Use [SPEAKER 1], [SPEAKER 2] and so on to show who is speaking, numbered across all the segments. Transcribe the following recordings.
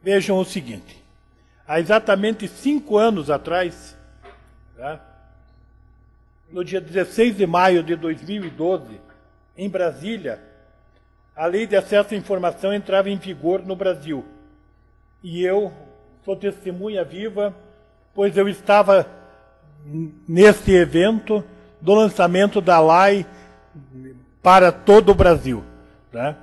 [SPEAKER 1] Vejam o seguinte, há exatamente 5 anos atrás, tá? No dia 16 de maio de 2012, em Brasília, a Lei de Acesso à Informação entrava em vigor no Brasil. E eu sou testemunha viva, pois eu estava neste evento do lançamento da lei para todo o Brasil. Tá?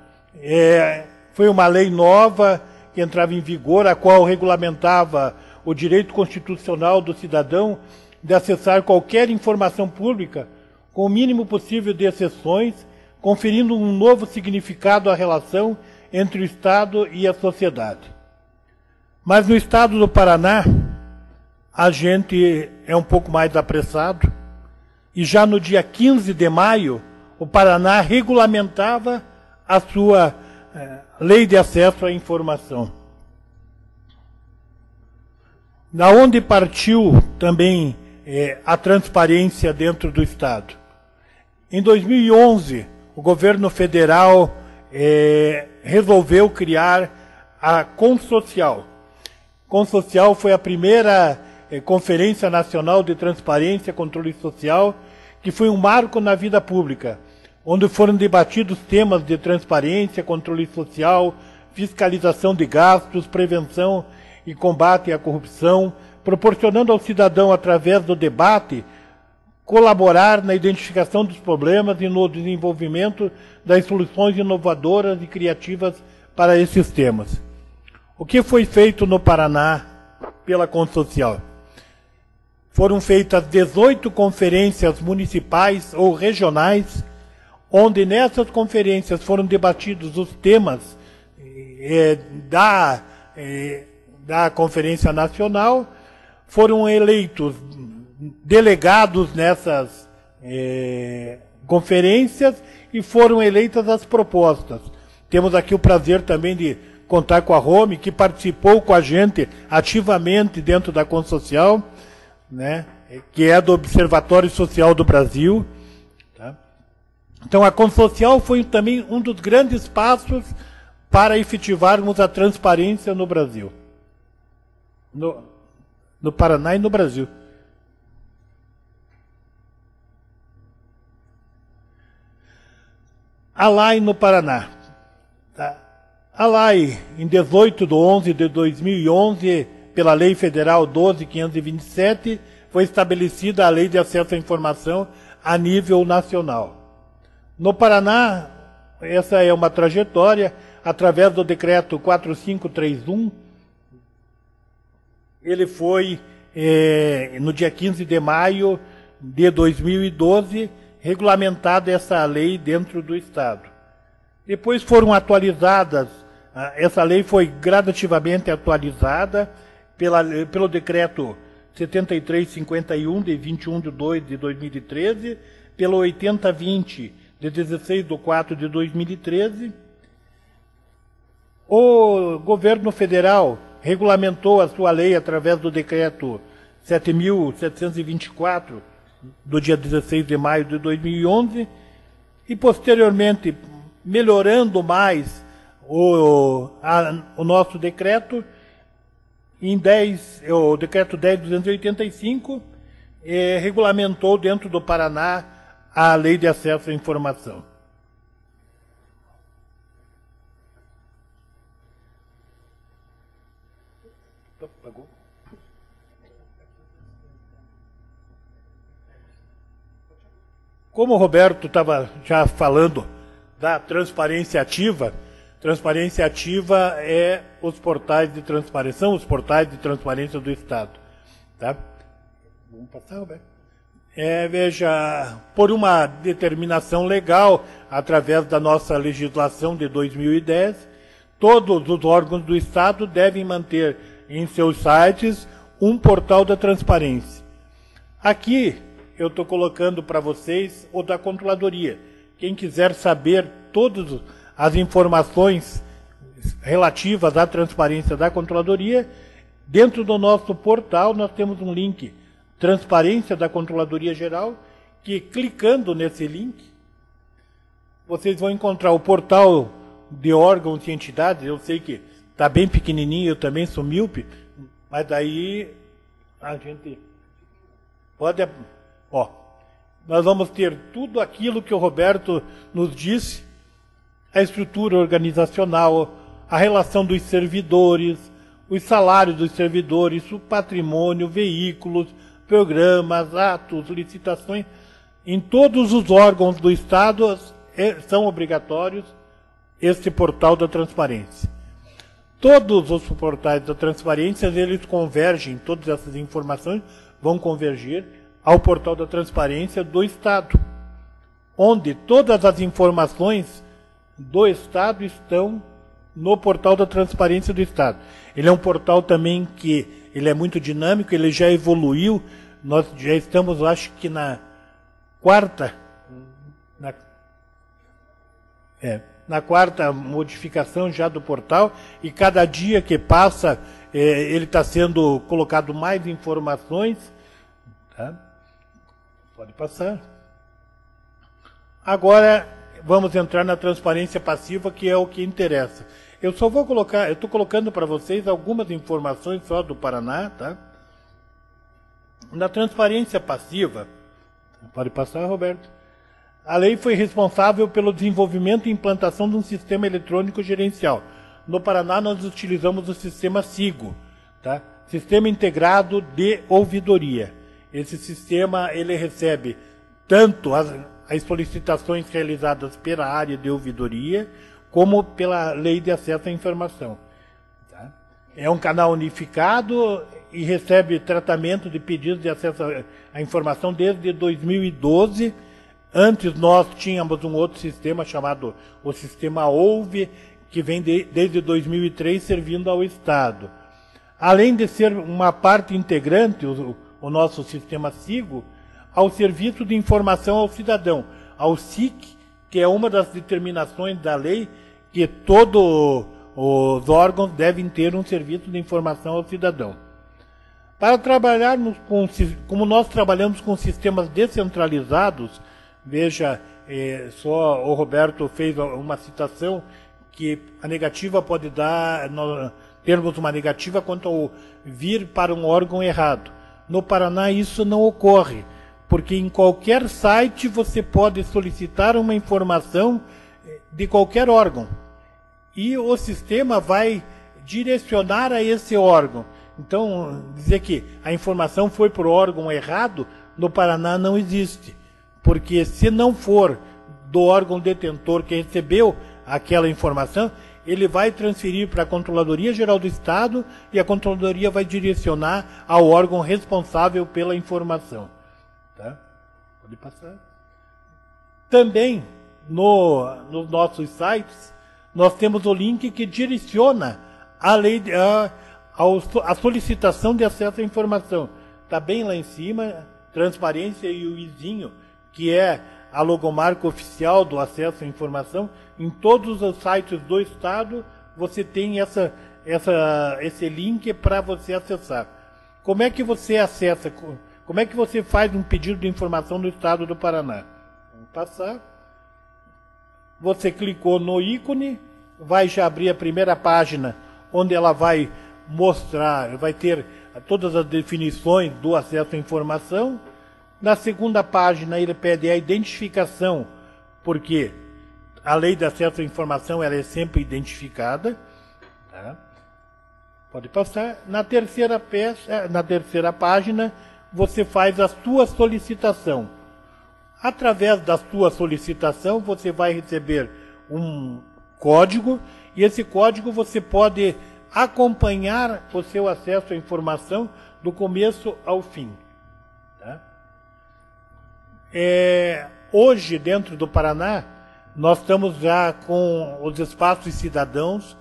[SPEAKER 1] Foi uma lei nova que entrava em vigor, a qual regulamentava o direito constitucional do cidadão de acessar qualquer informação pública com o mínimo possível de exceções, conferindo um novo significado à relação entre o Estado e a sociedade. Mas no estado do Paraná, a gente é um pouco mais apressado, e já no dia 15 de maio, o Paraná regulamentava a sua Lei de Acesso à Informação. Da onde partiu também a transparência dentro do Estado? Em 2011, o governo federal resolveu criar a Consocial. Consocial foi a primeira Conferência Nacional de Transparência e Controle Social, que foi um marco na vida pública, onde foram debatidos temas de transparência, controle social, fiscalização de gastos, prevenção e combate à corrupção, proporcionando ao cidadão, através do debate, colaborar na identificação dos problemas e no desenvolvimento das soluções inovadoras e criativas para esses temas. O que foi feito no Paraná pela Consocial? Foram feitas 18 conferências municipais ou regionais, onde nessas conferências foram debatidos os temas da Conferência Nacional, foram eleitos delegados nessas conferências e foram eleitas as propostas. Temos aqui o prazer também de contar com a Rome, que participou com a gente ativamente dentro da Consocial, né, que é do Observatório Social do Brasil. Tá? Então, a Consocial foi também um dos grandes passos para efetivarmos a transparência no Brasil. No Paraná e no Brasil. A LAI no Paraná. Tá? A LAI, em 18/11/2011, pela Lei Federal 12.527, foi estabelecida a Lei de Acesso à Informação a nível nacional. No Paraná, essa é uma trajetória, através do Decreto 4531, ele foi, no dia 15 de maio de 2012, regulamentada essa lei dentro do Estado. Depois foram atualizadas, essa lei foi gradativamente atualizada pelo Decreto 7351, de 21/2/2013, pelo 8020, de 16/4/2013. O governo federal regulamentou a sua lei através do Decreto 7.724, do dia 16 de maio de 2011, e posteriormente, melhorando mais o nosso decreto, o decreto 10.285 regulamentou dentro do Paraná a Lei de Acesso à Informação. Como o Roberto estava já falando da transparência ativa é os portais de transparência, são os portais de transparência do Estado. Tá? Vamos passar, Roberto? Veja, por uma determinação legal, através da nossa legislação de 2010, todos os órgãos do Estado devem manter em seus sites um portal da transparência. Aqui eu estou colocando para vocês o da Controladoria. Quem quiser saber todas as informações relativas à transparência da Controladoria, dentro do nosso portal nós temos um link, Transparência da Controladoria Geral, que clicando nesse link, vocês vão encontrar o portal de órgãos e entidades. Eu sei que está bem pequenininho, eu também sou míope, mas daí a gente pode... Ó, nós vamos ter tudo aquilo que o Roberto nos disse, a estrutura organizacional, a relação dos servidores, os salários dos servidores, o patrimônio, veículos, programas, atos, licitações. Em todos os órgãos do Estado são obrigatórios este portal da transparência. Todos os portais da transparência, eles convergem, todas essas informações vão convergir ao portal da transparência do Estado, onde todas as informações do Estado estão no portal da transparência do Estado. Ele é um portal também que ele é muito dinâmico, ele já evoluiu, nós já estamos, acho que na quarta modificação já do portal, e cada dia que passa ele está sendo colocado mais informações. Tá? Pode passar. Agora vamos entrar na transparência passiva, que é o que interessa. Eu só vou colocar, eu estou colocando para vocês algumas informações só do Paraná, tá? Na transparência passiva, pode passar, Roberto. A lei foi responsável pelo desenvolvimento e implantação de um sistema eletrônico gerencial. No Paraná, nós utilizamos o sistema SIGO, tá? Sistema Integrado de Ouvidoria. Esse sistema, ele recebe tanto as solicitações realizadas pela área de ouvidoria, como pela Lei de Acesso à Informação. Tá? É um canal unificado e recebe tratamento de pedidos de acesso à informação desde 2012. Antes nós tínhamos um outro sistema chamado o Sistema Ouve, que vem desde 2003 servindo ao Estado. Além de ser uma parte integrante, o nosso sistema SIGO, ao Serviço de Informação ao Cidadão, ao SIC, que é uma das determinações da lei, que todos os órgãos devem ter um serviço de informação ao cidadão. Para trabalharmos como nós trabalhamos com sistemas descentralizados, veja, só o Roberto fez uma citação que a negativa pode dar, nós termos uma negativa quanto ao vir para um órgão errado. No Paraná isso não ocorre, porque em qualquer site você pode solicitar uma informação de qualquer órgão. E o sistema vai direcionar a esse órgão. Então, dizer que a informação foi para o órgão errado, no Paraná não existe. Porque se não for do órgão detentor que recebeu aquela informação, ele vai transferir para a Controladoria Geral do Estado e a Controladoria vai direcionar ao órgão responsável pela informação. Tá? Pode passar. Também, nos nossos sites, nós temos o link que direciona a solicitação de acesso à informação. Está bem lá em cima, transparência e o izinho, que é a logomarca oficial do acesso à informação. Em todos os sites do Estado, você tem esse link para você acessar. Como é que você acessa? Como é que você faz um pedido de informação no Estado do Paraná? Vamos passar. Você clicou no ícone, vai já abrir a primeira página, onde ela vai mostrar, vai ter todas as definições do acesso à informação. Na segunda página ele pede a identificação, porque a lei de acesso à informação ela é sempre identificada. Tá? Pode passar. Na terceira página você faz a sua solicitação. Através da sua solicitação você vai receber um código e esse código você pode acompanhar o seu acesso à informação do começo ao fim. Tá? Hoje, dentro do Paraná, nós estamos já com os espaços cidadãos,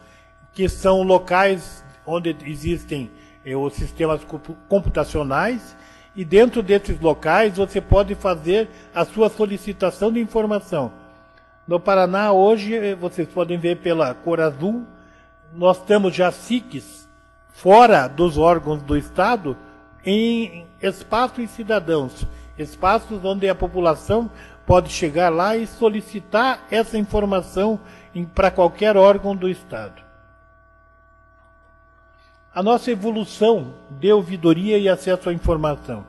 [SPEAKER 1] que são locais onde existem os sistemas computacionais, e dentro desses locais você pode fazer a sua solicitação de informação. No Paraná, hoje, vocês podem ver pela cor azul, nós temos já SICs fora dos órgãos do Estado em espaços cidadãos, espaços onde a população pode chegar lá e solicitar essa informação para qualquer órgão do Estado. a nossa evolução de ouvidoria e acesso à informação.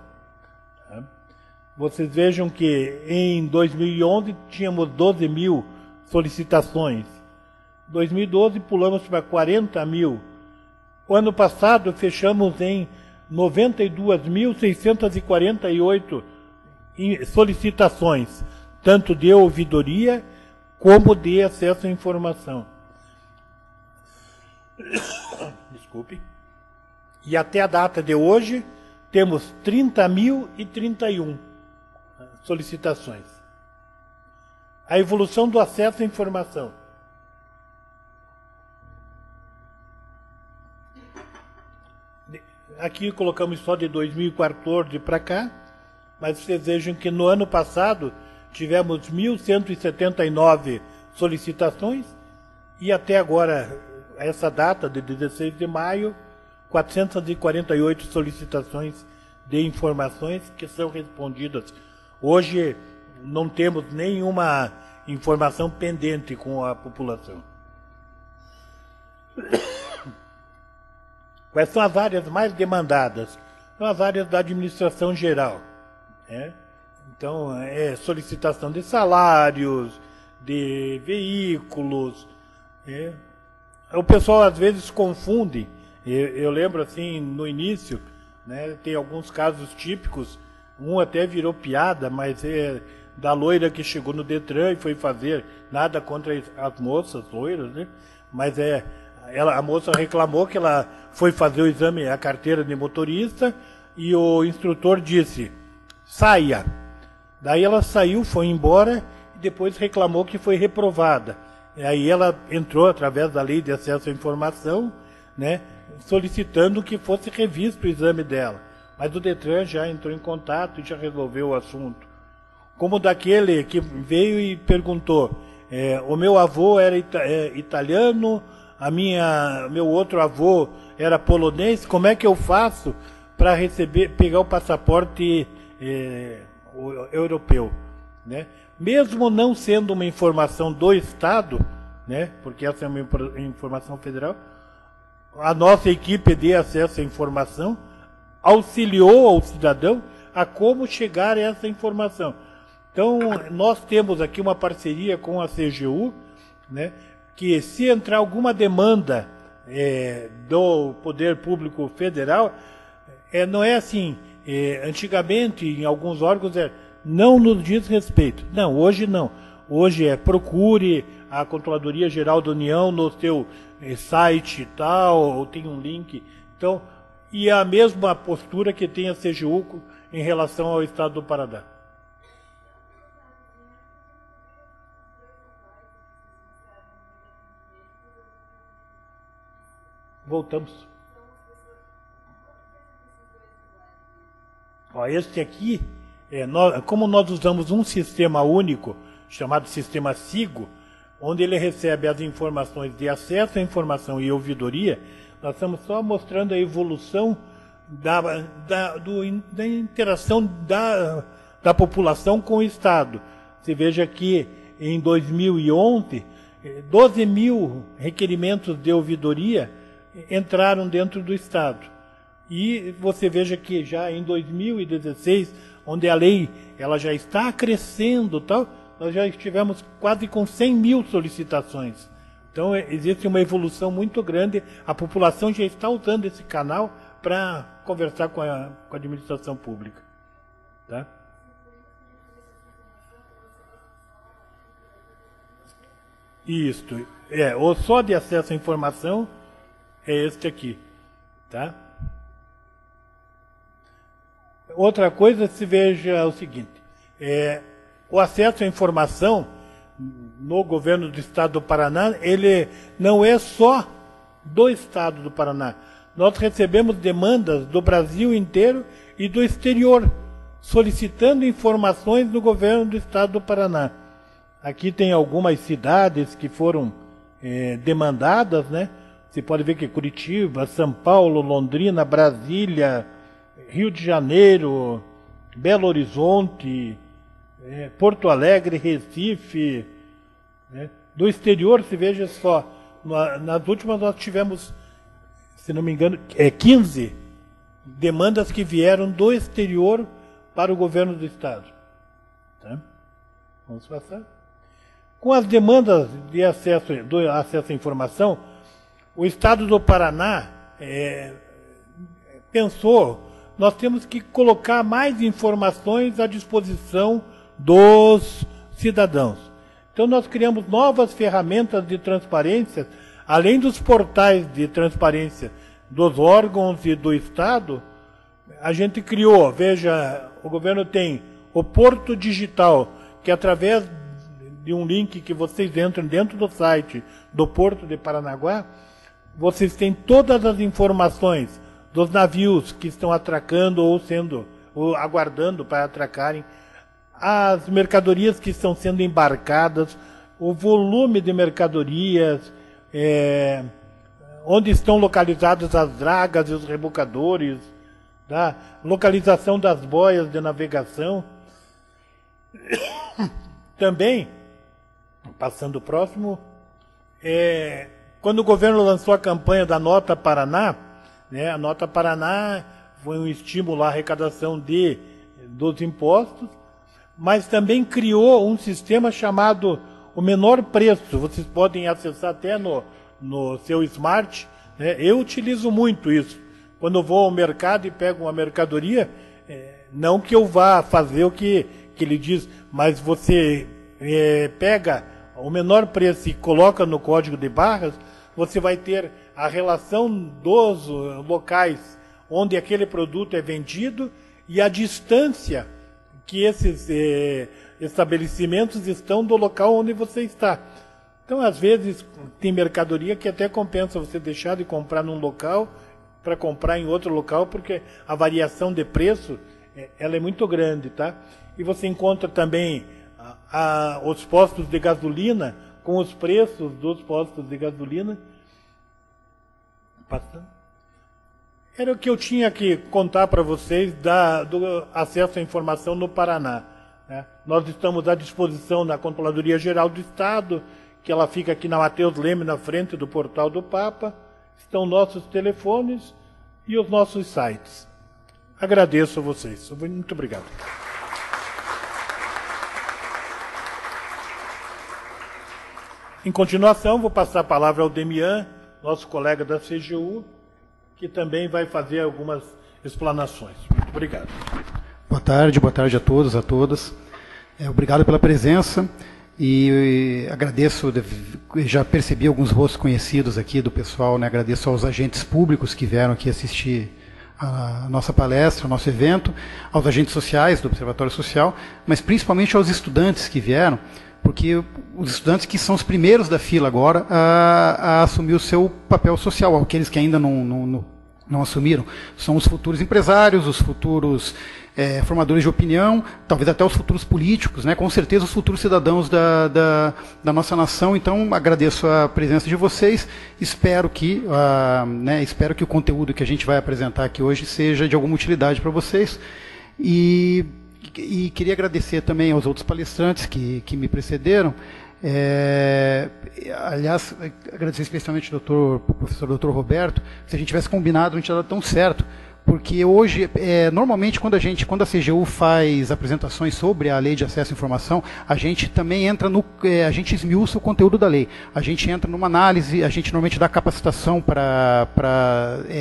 [SPEAKER 1] Vocês vejam que em 2011 tínhamos 12 mil solicitações. 2012 pulamos para 40 mil. O ano passado fechamos em 92.648 solicitações, tanto de ouvidoria como de acesso à informação. Desculpe. E até a data de hoje, temos 30.031 solicitações. A evolução do acesso à informação. Aqui colocamos só de 2014 para cá, mas vocês vejam que no ano passado tivemos 1.179 solicitações e até agora, essa data de 16 de maio, 448 solicitações de informações que são respondidas. Hoje não temos nenhuma informação pendente com a população. Quais são as áreas mais demandadas? São as áreas da administração geral. Então, solicitação de salários, de veículos. O pessoal às vezes confunde. Eu lembro assim, no início, né, tem alguns casos típicos, um até virou piada, mas é da loira que chegou no Detran e foi fazer, nada contra as moças loiras, né? Mas a moça reclamou que ela foi fazer o exame, a carteira de motorista, e o instrutor disse, saia. Daí ela saiu, foi embora, e depois reclamou que foi reprovada. E aí ela entrou, através da lei de acesso à informação, né, solicitando que fosse revisto o exame dela. Mas o Detran já entrou em contato e já resolveu o assunto. Como daquele que veio e perguntou, o meu avô era italiano, meu outro avô era polonês, como é que eu faço para pegar o passaporte europeu? Né? Mesmo não sendo uma informação do Estado, né, porque essa é uma informação federal, a nossa equipe de acesso à informação auxiliou ao cidadão a como chegar a essa informação. Então, nós temos aqui uma parceria com a CGU, né, que se entrar alguma demanda do Poder Público Federal, não é assim, antigamente em alguns órgãos não nos diz respeito. Não, hoje não. Hoje procure a Controladoria Geral da União no seu site e tal, ou tem um link. Então, e é a mesma postura que tem a CGU em relação ao Estado do Paraná. Voltamos. Este aqui, como nós usamos um sistema único, chamado sistema SIGO, onde ele recebe as informações de acesso à informação e ouvidoria, nós estamos só mostrando a evolução da interação da população com o Estado. Você veja que em 2011, 12 mil requerimentos de ouvidoria entraram dentro do Estado. E você veja que já em 2016, onde a lei ela já está crescendo, tal, nós já estivemos quase com 100 mil solicitações. Então existe uma evolução muito grande, a população já está usando esse canal para conversar com a administração pública. Tá? Isto, o só de acesso à informação é este aqui. Tá? Outra coisa, se veja o seguinte, o acesso à informação no governo do Estado do Paraná, ele não é só do Estado do Paraná. Nós recebemos demandas do Brasil inteiro e do exterior, solicitando informações do governo do Estado do Paraná. Aqui tem algumas cidades que foram demandadas, né? Você pode ver que Curitiba, São Paulo, Londrina, Brasília, Rio de Janeiro, Belo Horizonte, Porto Alegre, Recife, né? Do exterior, se veja só, nas últimas nós tivemos se não me engano, 15 demandas que vieram do exterior para o governo do Estado. Tá? Vamos passar. Com as demandas de do acesso à informação, o Estado do Paraná pensou, nós temos que colocar mais informações à disposição dos cidadãos. Então nós criamos novas ferramentas de transparência, além dos portais de transparência dos órgãos e do Estado. A gente criou, veja, o governo tem o Porto Digital, que através de um link que vocês entram dentro do site do Porto de Paranaguá, vocês têm todas as informações dos navios que estão atracando ou aguardando para atracarem, as mercadorias que estão sendo embarcadas, o volume de mercadorias, onde estão localizadas as dragas e os rebocadores, tá? Localização das boias de navegação. Também, passando o próximo, quando o governo lançou a campanha da Nota Paraná, né, a Nota Paraná foi um estímulo à arrecadação dos impostos, mas também criou um sistema chamado o menor preço. Vocês podem acessar até no seu smart, né? Eu utilizo muito isso. Quando eu vou ao mercado e pego uma mercadoria, não que eu vá fazer o que ele diz, mas você pega o menor preço e coloca no código de barras, você vai ter a relação dos locais onde aquele produto é vendido e a distância que esses estabelecimentos estão do local onde você está. Então, às vezes, tem mercadoria que até compensa você deixar de comprar num local para comprar em outro local, porque a variação de preço ela é muito grande, tá? E você encontra também os postos de gasolina com os preços dos postos de gasolina. Passando. Era o que eu tinha que contar para vocês do acesso à informação no Paraná, né? Nós estamos à disposição da Controladoria Geral do Estado, que ela fica aqui na Mateus Leme, na frente do Portal do Papa. Estão nossos telefones e os nossos sites. Agradeço a vocês. Muito obrigado. Em continuação, vou passar a palavra ao Demian, nosso colega da CGU, que também vai fazer algumas explanações. Muito obrigado.
[SPEAKER 2] Boa tarde a todos, a todas. Obrigado pela presença e agradeço, já percebi alguns rostos conhecidos aqui do pessoal, né? Agradeço aos agentes públicos que vieram aqui assistir a nossa palestra, o nosso evento, aos agentes sociais do Observatório Social, mas principalmente aos estudantes que vieram, porque os estudantes que são os primeiros da fila agora a assumir o seu papel social, aqueles que ainda não assumiram, são os futuros empresários, os futuros formadores de opinião, talvez até os futuros políticos, né? Com certeza os futuros cidadãos da nossa nação. Então, agradeço a presença de vocês, espero que o conteúdo que a gente vai apresentar aqui hoje seja de alguma utilidade para vocês. E queria agradecer também aos outros palestrantes que me precederam. Aliás, agradecer especialmente ao professor Dr. Roberto. Se a gente tivesse combinado, não tinha dado tão certo, porque hoje, normalmente, quando a CGU faz apresentações sobre a Lei de Acesso à Informação, a gente também entra a gente esmiuça o conteúdo da lei. A gente entra numa análise, a gente normalmente dá capacitação para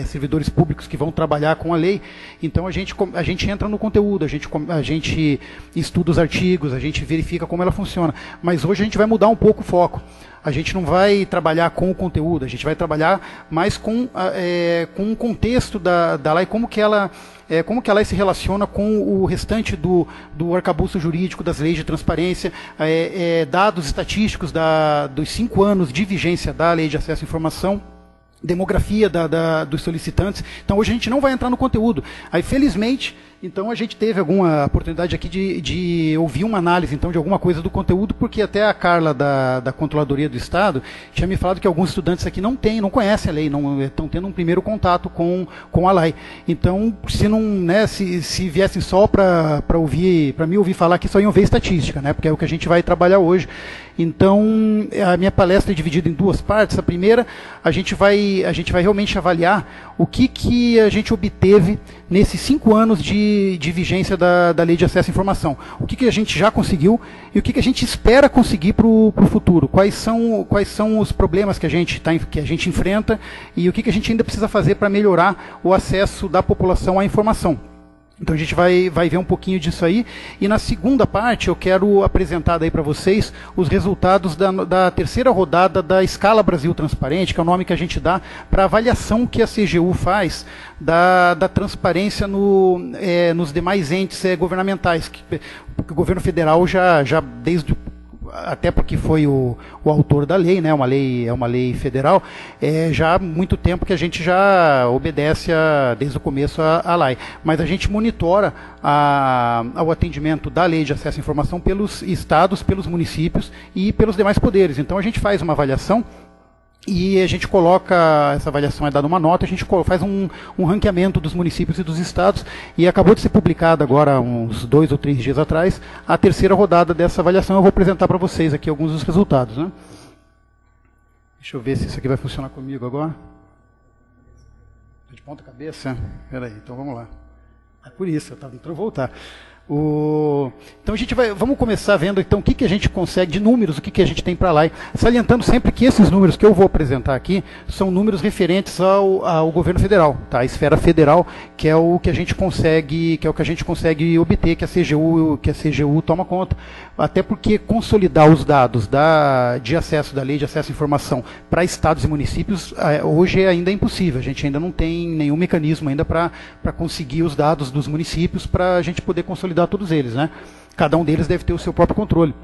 [SPEAKER 2] servidores públicos que vão trabalhar com a lei. Então, a gente entra no conteúdo, a gente estuda os artigos, a gente verifica como ela funciona. Mas hoje a gente vai mudar um pouco o foco. A gente não vai trabalhar com o conteúdo, a gente vai trabalhar mais com o contexto da lei, como que ela se relaciona com o restante do arcabouço jurídico, das leis de transparência, dados estatísticos dos 5 anos de vigência da Lei de Acesso à Informação, demografia dos solicitantes. Então, hoje a gente não vai entrar no conteúdo. Aí, felizmente, Então a gente teve alguma oportunidade aqui de ouvir uma análise então de alguma coisa do conteúdo, porque até a Carla da Controladoria do Estado tinha me falado que alguns estudantes aqui não conhecem a lei, não estão tendo um primeiro contato com a lei. Então, se não, né, se viessem só para me ouvir falar aqui, só iam ver estatística, né, porque é o que a gente vai trabalhar hoje. Então, a minha palestra é dividida em duas partes. A primeira, a gente vai realmente avaliar o que a gente obteve nesses 5 anos de vigência da Lei de Acesso à Informação. O que a gente já conseguiu e o que a gente espera conseguir para o futuro. Quais são os problemas que a gente enfrenta e o que a gente ainda precisa fazer para melhorar o acesso da população à informação. Então a gente vai ver um pouquinho disso aí, e na segunda parte eu quero apresentar daí para vocês os resultados da terceira rodada da Escala Brasil Transparente, que é o nome que a gente dá para a avaliação que a CGU faz da transparência nos demais entes governamentais, que o governo federal já desde até porque foi o autor da lei, né? É uma lei federal, já há muito tempo que a gente já obedece desde o começo à lei. Mas a gente monitora o atendimento da Lei de Acesso à Informação pelos estados, pelos municípios e pelos demais poderes. Então a gente faz uma avaliação e a gente coloca, essa avaliação é dada uma nota, a gente faz um ranqueamento dos municípios e dos estados, e acabou de ser publicada agora, uns 2 ou 3 dias atrás, a terceira rodada dessa avaliação. Eu vou apresentar para vocês aqui alguns dos resultados, né? Deixa eu ver se isso aqui vai funcionar comigo agora. De ponta cabeça? Espera aí, então vamos lá. É por isso, eu estava tentando voltar. Então a gente vamos começar vendo então o que a gente consegue de números, o que a gente tem para lá, salientando sempre que esses números que eu vou apresentar aqui são números referentes ao governo federal, tá? A esfera federal, que é o que a gente consegue, obter, que a CGU toma conta, até porque consolidar os dados de acesso da Lei de Acesso à Informação para estados e municípios hoje ainda é impossível. A gente ainda não tem nenhum mecanismo ainda para conseguir os dados dos municípios para a gente poder consolidar todos eles, né? Cada um deles deve ter o seu próprio controle.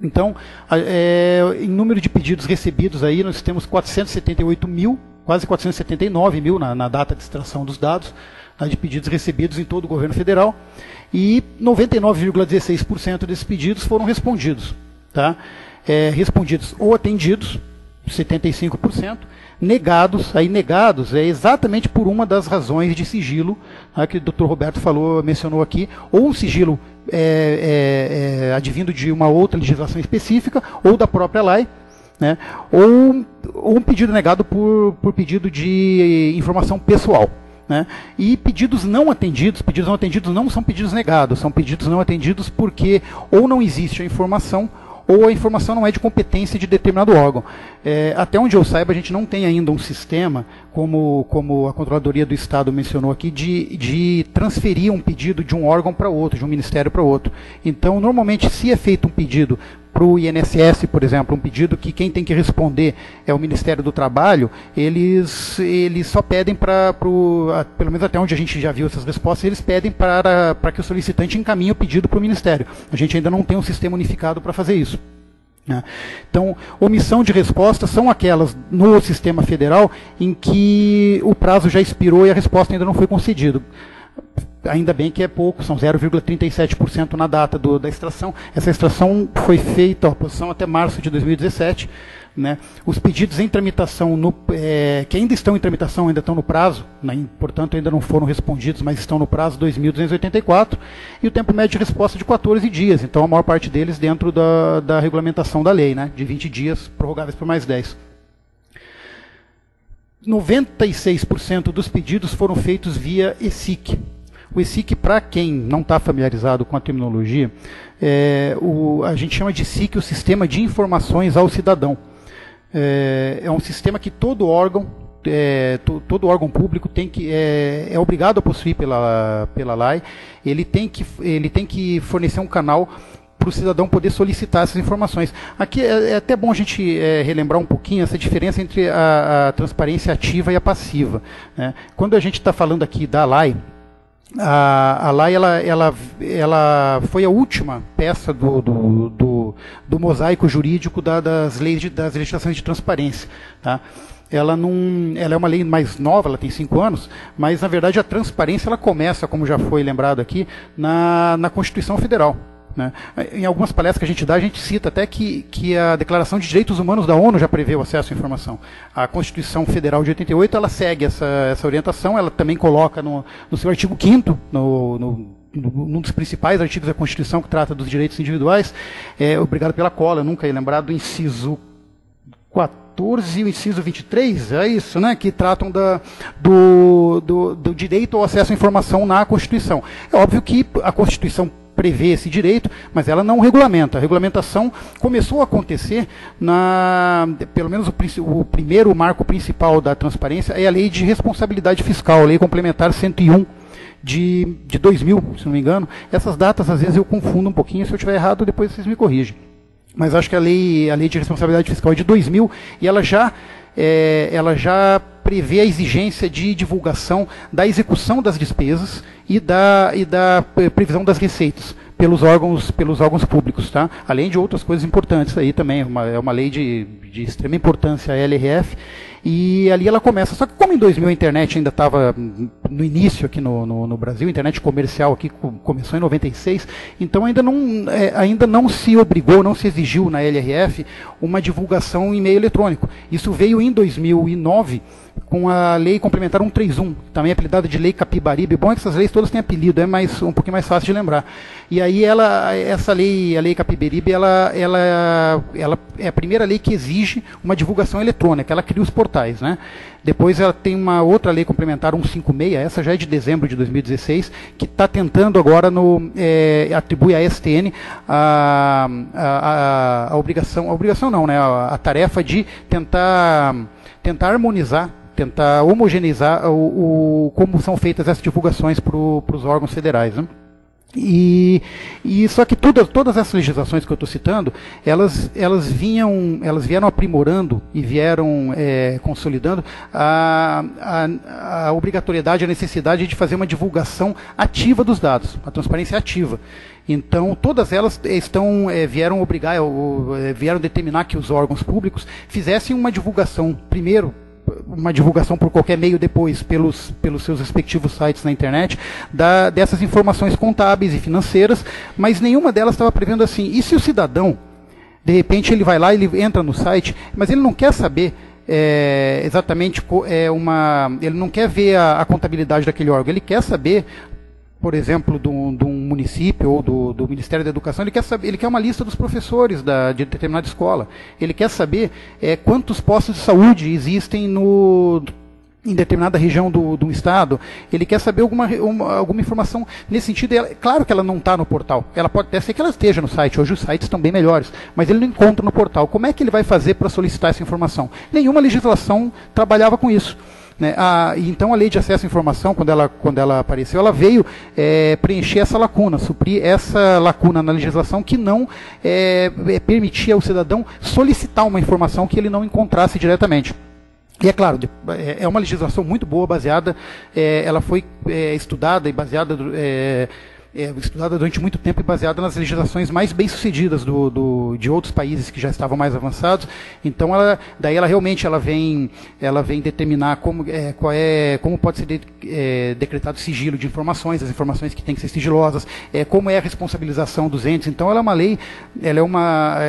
[SPEAKER 2] Então, em número de pedidos recebidos aí, nós temos 478 mil, quase 479 mil na data de extração dos dados, tá, de pedidos recebidos em todo o governo federal, e 99,16% desses pedidos foram respondidos, tá? Respondidos ou atendidos, 75%, negados é exatamente por uma das razões de sigilo, tá, que o Dr. Roberto mencionou aqui, ou um sigilo advindo de uma outra legislação específica, ou da própria lei, né, ou um pedido negado por pedido de informação pessoal. Né? E pedidos não atendidos não são pedidos negados, são pedidos não atendidos porque ou não existe a informação, ou a informação não é de competência de determinado órgão. Até onde eu saiba, a gente não tem ainda um sistema, como a Controladoria do Estado mencionou aqui, de transferir um pedido de um órgão para outro, de um ministério para outro. Então, normalmente, se é feito um pedido para o INSS, por exemplo, um pedido que quem tem que responder é o Ministério do Trabalho, eles só pedem pelo menos até onde a gente já viu essas respostas, eles pedem para que o solicitante encaminhe o pedido para o Ministério. A gente ainda não tem um sistema unificado para fazer isso. Então, omissão de respostas são aquelas no sistema federal em que o prazo já expirou e a resposta ainda não foi concedida. Ainda bem que é pouco, são 0,37% na data da extração. Essa extração foi feita, a posição até março de 2017. Né? Os pedidos em tramitação, que ainda estão em tramitação, ainda estão no prazo, né? Portanto ainda não foram respondidos, mas estão no prazo 2.284, e o tempo médio de resposta de 14 dias, então a maior parte deles dentro da regulamentação da lei, né? De 20 dias, prorrogáveis por mais 10. 96% dos pedidos foram feitos via ESIC. O ESIC, para quem não está familiarizado com a terminologia, a gente chama de SIC, o Sistema de Informações ao Cidadão. É um sistema que todo órgão público é obrigado a possuir pela lei. Ele tem que fornecer um canal para o cidadão poder solicitar essas informações. Aqui é até bom a gente relembrar um pouquinho essa diferença entre a transparência ativa e a passiva, né? Quando a gente está falando aqui da lei, a lei ela foi a última peça do mosaico jurídico das legislações de transparência, tá? ela é uma lei mais nova, ela tem 5 anos, mas na verdade a transparência ela começa, como já foi lembrado aqui, na Constituição Federal. Né? Em algumas palestras que a gente dá, a gente cita até que a Declaração de Direitos Humanos da ONU já prevê o acesso à informação. A Constituição Federal de 88 ela segue essa orientação, ela também coloca no seu artigo 5º, num dos principais artigos da Constituição que trata dos direitos individuais, obrigado pela cola, eu nunca ia lembrar do inciso 14 e o inciso 23, é isso, né, que tratam do direito ao acesso à informação na Constituição. É óbvio que a Constituição prevê esse direito, mas ela não regulamenta. A regulamentação começou a acontecer pelo menos o primeiro marco principal da transparência é a Lei de Responsabilidade Fiscal, a Lei Complementar 101 de 2000, se não me engano. Essas datas às vezes eu confundo um pouquinho, se eu estiver errado depois vocês me corrigem. Mas acho que a lei de responsabilidade fiscal é de 2000 e ela já prevê a exigência de divulgação da execução das despesas e da previsão das receitas pelos órgãos públicos, tá? Além de outras coisas importantes aí também, é uma lei de extrema importância, a LRF, e ali ela começa. Só que como em 2000 a internet ainda estava no início aqui no Brasil, a internet comercial aqui começou em 96, então ainda não se obrigou, não se exigiu na LRF uma divulgação em meio eletrônico. Isso veio em 2009 com a Lei Complementar 131, também apelidada de Lei Capibaribe. Bom é que essas leis todas têm apelido, um pouquinho mais fácil de lembrar. E aí essa lei, a Lei Capibaribe, ela é a primeira lei que exige uma divulgação eletrônica, ela cria os portais, né? Depois ela tem uma outra lei complementar 156, essa já é de dezembro de 2016, que está tentando agora atribui à STN a obrigação não, né? A tarefa de tentar harmonizar, tentar homogeneizar como são feitas essas divulgações para os órgãos federais, né? E só que todas essas legislações que eu estou citando, elas vieram aprimorando e vieram consolidando a obrigatoriedade, a necessidade de fazer uma divulgação ativa dos dados, a transparência ativa. Então, todas elas vieram determinar que os órgãos públicos fizessem uma divulgação, primeiro, uma divulgação por qualquer meio, depois pelos seus respectivos sites na internet, dessas informações contábeis e financeiras, mas nenhuma delas estava prevendo assim. E se o cidadão, de repente, ele vai lá, ele entra no site, mas ele não quer saber exatamente, ele não quer ver a contabilidade daquele órgão, ele quer saber, por exemplo, de um município ou do Ministério da Educação, ele quer uma lista dos professores de determinada escola. Ele quer saber quantos postos de saúde existem em determinada região do estado. Ele quer saber alguma informação nesse sentido. Claro que ela não está no portal. Ela pode até ser que ela esteja no site. Hoje os sites estão bem melhores, mas ele não encontra no portal. Como é que ele vai fazer para solicitar essa informação? Nenhuma legislação trabalhava com isso. Né? Então a Lei de Acesso à Informação, quando ela apareceu, ela veio preencher essa lacuna, suprir essa lacuna na legislação que não permitia ao cidadão solicitar uma informação que ele não encontrasse diretamente. E é claro, é uma legislação muito boa, baseada, ela foi estudada e baseada durante muito tempo e baseada nas legislações mais bem-sucedidas de outros países que já estavam mais avançados. Então, ela realmente vem determinar como pode ser decretado sigilo de informações, as informações que têm que ser sigilosas, como é a responsabilização dos entes. Então, ela é uma lei,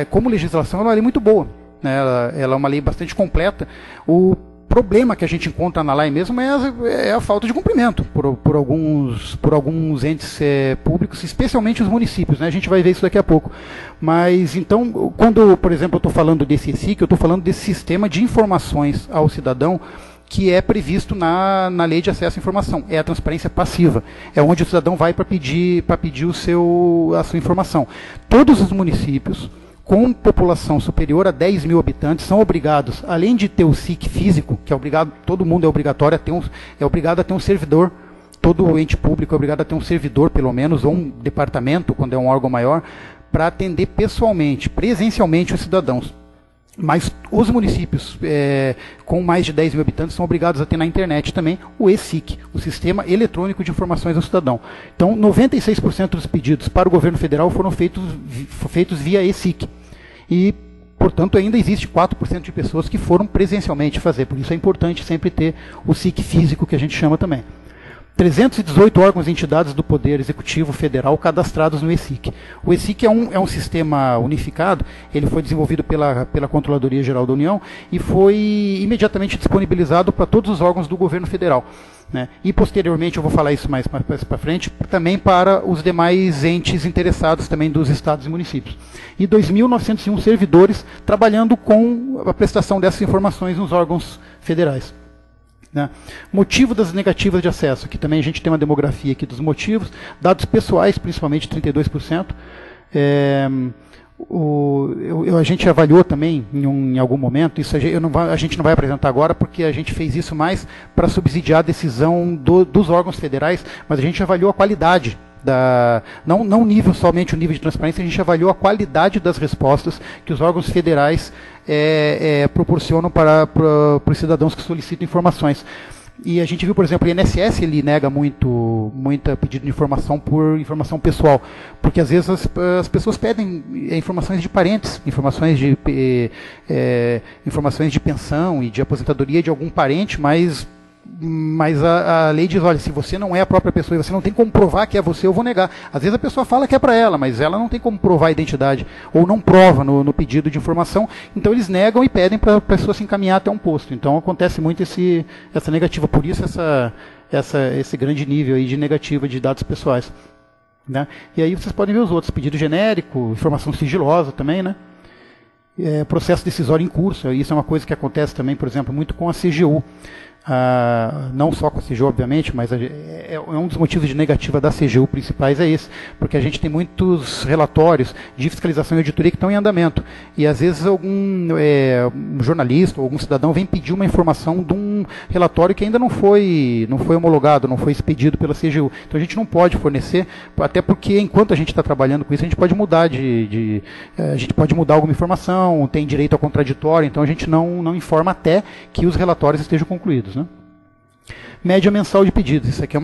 [SPEAKER 2] como legislação, ela é uma lei muito boa. Né? Ela é uma lei bastante completa. O problema que a gente encontra na lei mesmo é a falta de cumprimento por alguns entes públicos, especialmente os municípios, né? A gente vai ver isso daqui a pouco. Mas então, quando, por exemplo, eu estou falando desse ESIC, eu estou falando desse sistema de informações ao cidadão que é previsto na Lei de Acesso à Informação. É a transparência passiva. É onde o cidadão vai para pedir a sua informação. Todos os municípios com população superior a 10 mil habitantes são obrigados, além de ter o SIC físico, que é obrigado, todo mundo é obrigatório obrigado a ter um servidor, todo ente público é obrigado a ter um servidor, pelo menos, ou um departamento, quando é um órgão maior, para atender pessoalmente, presencialmente os cidadãos. Mas os municípios com mais de 10 mil habitantes são obrigados a ter na internet também o ESIC, o Sistema Eletrônico de Informações ao Cidadão. Então, 96% dos pedidos para o governo federal foram feitos via ESIC. E portanto, ainda existe 4% de pessoas que foram presencialmente fazer. Por isso é importante sempre ter o SIC físico, que a gente chama também. 318 órgãos e entidades do Poder Executivo Federal cadastrados no ESIC. O ESIC é um sistema unificado, ele foi desenvolvido pela Controladoria Geral da União e foi imediatamente disponibilizado para todos os órgãos do governo federal. Né? E posteriormente, eu vou falar isso mais para frente, também para os demais entes interessados também dos estados e municípios. E 2.901 servidores trabalhando com a prestação dessas informações nos órgãos federais. Né? Motivo das negativas de acesso, aqui também a gente tem uma demografia aqui dos motivos, dados pessoais, principalmente 32%. A gente avaliou também em algum momento, isso a gente não vai apresentar agora, porque a gente fez isso mais para subsidiar a decisão dos órgãos federais, mas a gente avaliou a qualidade. Não somente o nível de transparência, a gente avaliou a qualidade das respostas que os órgãos federais proporcionam para os cidadãos que solicitam informações. E a gente viu, por exemplo, o INSS ele nega muita pedido de informação por informação pessoal, porque às vezes as pessoas pedem informações de parentes, informações de pensão e de aposentadoria de algum parente, mas a lei diz, olha, se você não é a própria pessoa e você não tem como provar que é você, eu vou negar. Às vezes a pessoa fala que é para ela, mas ela não tem como provar a identidade, ou não prova no pedido de informação, então eles negam e pedem para a pessoa se encaminhar até um posto. Então acontece muito essa negativa, por isso esse grande nível aí de negativa de dados pessoais. Né? E aí vocês podem ver os outros, pedido genérico, informação sigilosa também, né? Processo decisório em curso, isso é uma coisa que acontece também, por exemplo, muito com a CGU. Não só com a CGU, obviamente, mas é um dos motivos de negativa da CGU principais é esse, porque a gente tem muitos relatórios de fiscalização e auditoria que estão em andamento, e às vezes um jornalista ou algum cidadão vem pedir uma informação de um relatório que ainda não foi homologado, não foi expedido pela CGU, então a gente não pode fornecer, até porque enquanto a gente está trabalhando com isso, a gente pode mudar a gente pode mudar alguma informação, tem direito ao contraditório, então a gente não informa até que os relatórios estejam concluídos. Né? Média mensal de pedidos, isso aqui é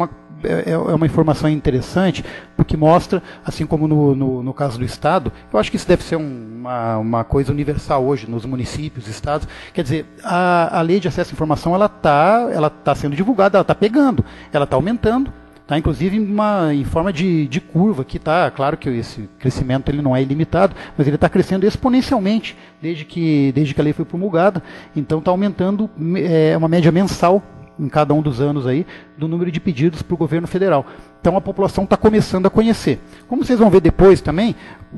[SPEAKER 2] uma informação interessante, porque mostra, assim como no caso do Estado, eu acho que isso deve ser uma coisa universal hoje nos municípios, estados, quer dizer, a lei de acesso à informação ela tá sendo divulgada, ela está pegando, ela está aumentando, tá, inclusive em forma de curva, que está, claro que esse crescimento ele não é ilimitado, mas ele está crescendo exponencialmente desde que a lei foi promulgada, então está aumentando uma média mensal em cada um dos anos aí, do número de pedidos para o governo federal. Então a população está começando a conhecer. Como vocês vão ver depois também,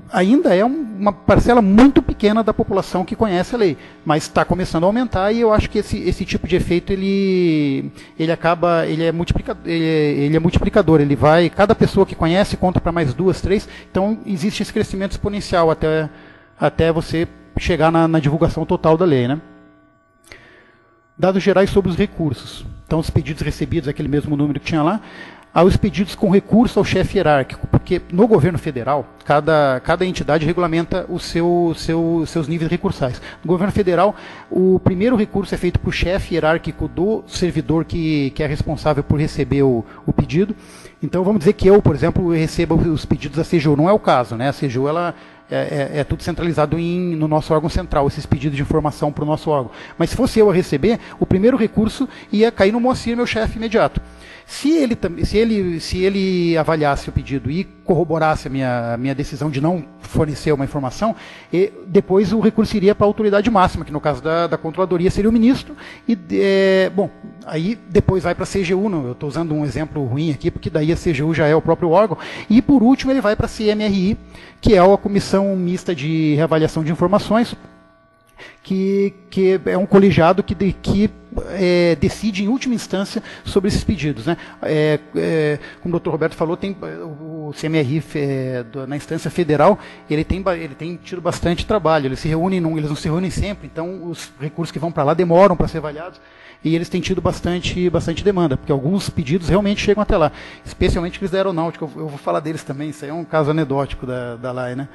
[SPEAKER 2] ainda é uma parcela muito pequena da população que conhece a lei, mas está começando a aumentar e eu acho que esse tipo de efeito ele é multiplicador, cada pessoa que conhece conta para mais 2, 3, então existe esse crescimento exponencial até você chegar na divulgação total da lei, né? Dados gerais sobre os recursos. Então, os pedidos recebidos, aquele mesmo número que tinha lá, os pedidos com recurso ao chefe hierárquico, porque no governo federal, cada entidade regulamenta os seus níveis recursais. No governo federal, o primeiro recurso é feito para o chefe hierárquico do servidor que é responsável por receber o pedido. Então, vamos dizer que eu, por exemplo, recebo os pedidos da CGU. Não é o caso, né? A CGU, é tudo centralizado no nosso órgão central, esses pedidos de informação para o nosso órgão. Mas se fosse eu a receber, o primeiro recurso ia cair no Moacir, meu chefe imediato. Se ele avaliasse o pedido e corroborasse a minha decisão de não fornecer uma informação, depois o recurso iria para a autoridade máxima, que no caso da controladoria seria o ministro, aí depois vai para a CGU, eu estou usando um exemplo ruim aqui, porque daí a CGU já é o próprio órgão, e por último ele vai para a CMRI, que é a Comissão Mista de Reavaliação de Informações, que é um colegiado que decide em última instância sobre esses pedidos. Né? Como o Dr. Roberto falou, tem o CMRI na instância federal, ele tem tido bastante trabalho, eles não se reúnem sempre, então os recursos que vão para lá demoram para ser avaliados, e eles têm tido bastante demanda, porque alguns pedidos realmente chegam até lá, especialmente aqueles da aeronáutica, eu vou falar deles também, isso aí é um caso anedótico da LAI, né?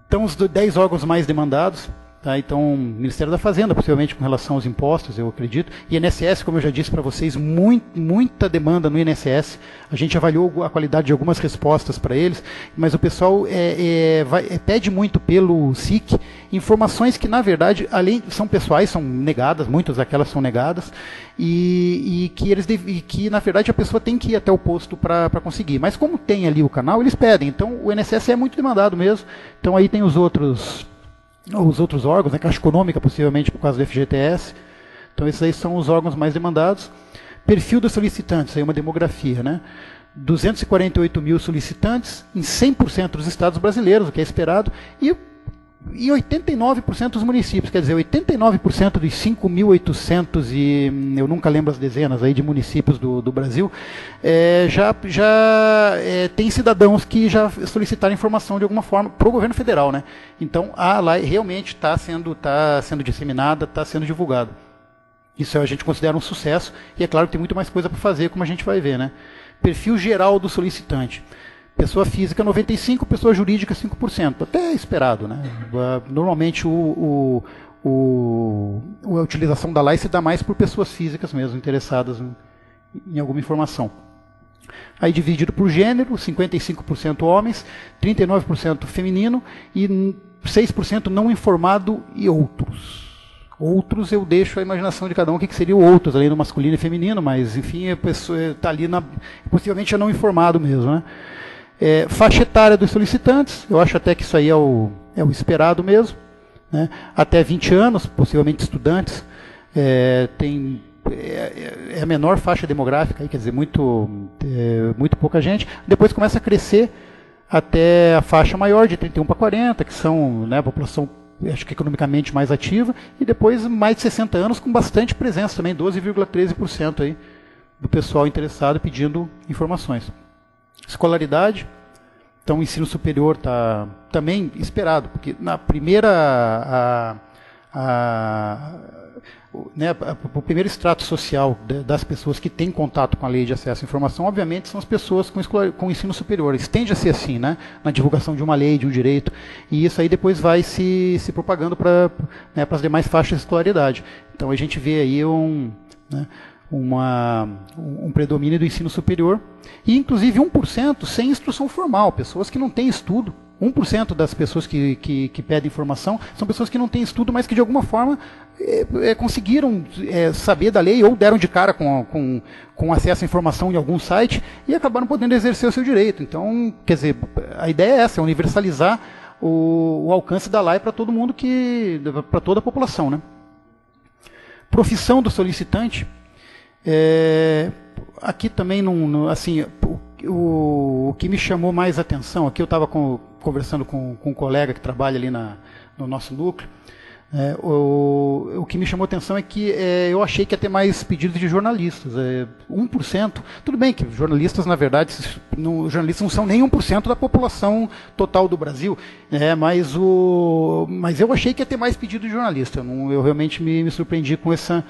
[SPEAKER 2] Então, os 10 órgãos mais demandados, Tá, então, Ministério da Fazenda, possivelmente com relação aos impostos, eu acredito. INSS, como eu já disse para vocês, muita demanda no INSS. A gente avaliou a qualidade de algumas respostas para eles, mas o pessoal pede muito pelo SIC informações que, na verdade, além são pessoais, são negadas, muitas daquelas são negadas, e que, na verdade, a pessoa tem que ir até o posto para conseguir. Mas como tem ali o canal, eles pedem. Então, o INSS é muito demandado mesmo. Então, aí tem os outros órgãos, né, Caixa Econômica, possivelmente por causa do FGTS. Então, esses aí são os órgãos mais demandados. Perfil dos solicitantes, aí uma demografia, né? 248 mil solicitantes em 100% dos estados brasileiros, o que é esperado, e 89% dos municípios, quer dizer, 89% dos 5.800 e eu nunca lembro as dezenas aí de municípios do Brasil, já tem cidadãos que já solicitaram informação de alguma forma para o governo federal, né? Então a lei realmente está sendo disseminada, está sendo divulgada. Isso a gente considera um sucesso e é claro que tem muito mais coisa para fazer, como a gente vai ver, né? Perfil geral do solicitante. Pessoa física 95%, pessoa jurídica 5%. Até esperado, né? Normalmente a utilização da lei se dá mais por pessoas físicas mesmo, interessadas em alguma informação. Aí dividido por gênero, 55% homens, 39% feminino e 6% não informado e outros. Outros eu deixo a imaginação de cada um, o que seria o outros, além do masculino e feminino, mas enfim, a pessoa está ali, possivelmente é não informado mesmo, né? Faixa etária dos solicitantes, eu acho até que isso aí é o esperado mesmo, né? Até 20 anos, possivelmente estudantes, é a menor faixa demográfica, quer dizer, muito pouca gente. Depois começa a crescer até a faixa maior, de 31 para 40, que são, né, a população, acho que economicamente mais ativa, e depois mais de 60 anos com bastante presença também, 12,13% aí do pessoal interessado pedindo informações. Escolaridade, então o ensino superior está também esperado, porque na primeira, o primeiro extrato social das pessoas que têm contato com a lei de acesso à informação, obviamente, são as pessoas com ensino superior. Isso tende a ser assim, né, na divulgação de uma lei, de um direito, e isso aí depois vai se propagando para as demais faixas de escolaridade. Então a gente vê aí um predomínio do ensino superior, e inclusive 1% sem instrução formal, pessoas que não têm estudo. 1% das pessoas que pedem informação são pessoas que não têm estudo, mas que de alguma forma conseguiram saber da lei ou deram de cara com acesso à informação em algum site e acabaram podendo exercer o seu direito. Então, quer dizer, a ideia é essa, é universalizar o alcance da lei para todo mundo, para toda a população, né? Profissão do solicitante. Aqui também, assim, o que me chamou mais atenção, aqui eu estava conversando com um colega que trabalha ali no nosso núcleo, o que me chamou atenção é que eu achei que ia ter mais pedidos de jornalistas, 1%, tudo bem que jornalistas, na verdade, jornalistas não são nem 1% da população total do Brasil, mas eu achei que ia ter mais pedidos de jornalista, eu realmente me surpreendi com essa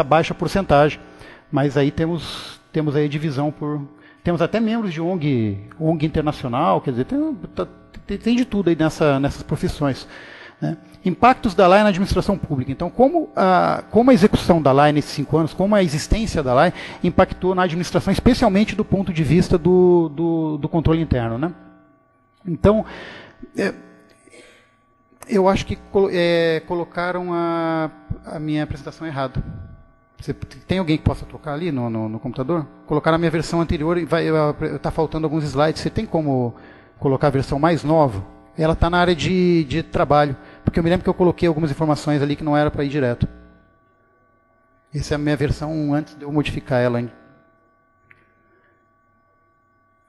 [SPEAKER 2] baixa porcentagem, mas aí temos aí divisão temos até membros de ONG internacional, quer dizer, tem de tudo aí nessas profissões, né? Impactos da lei na administração pública. Então, como a execução da lei nesses 5 anos, como a existência da lei impactou na administração, especialmente do ponto de vista do controle interno, né? Então, eu acho que colocaram a minha apresentação errada. Tem alguém que possa trocar ali no computador? Colocar a minha versão anterior e está faltando alguns slides. Você tem como colocar a versão mais nova? Ela está na área de trabalho, porque eu me lembro que eu coloquei algumas informações ali que não era para ir direto. Essa é a minha versão antes de eu modificar ela ainda.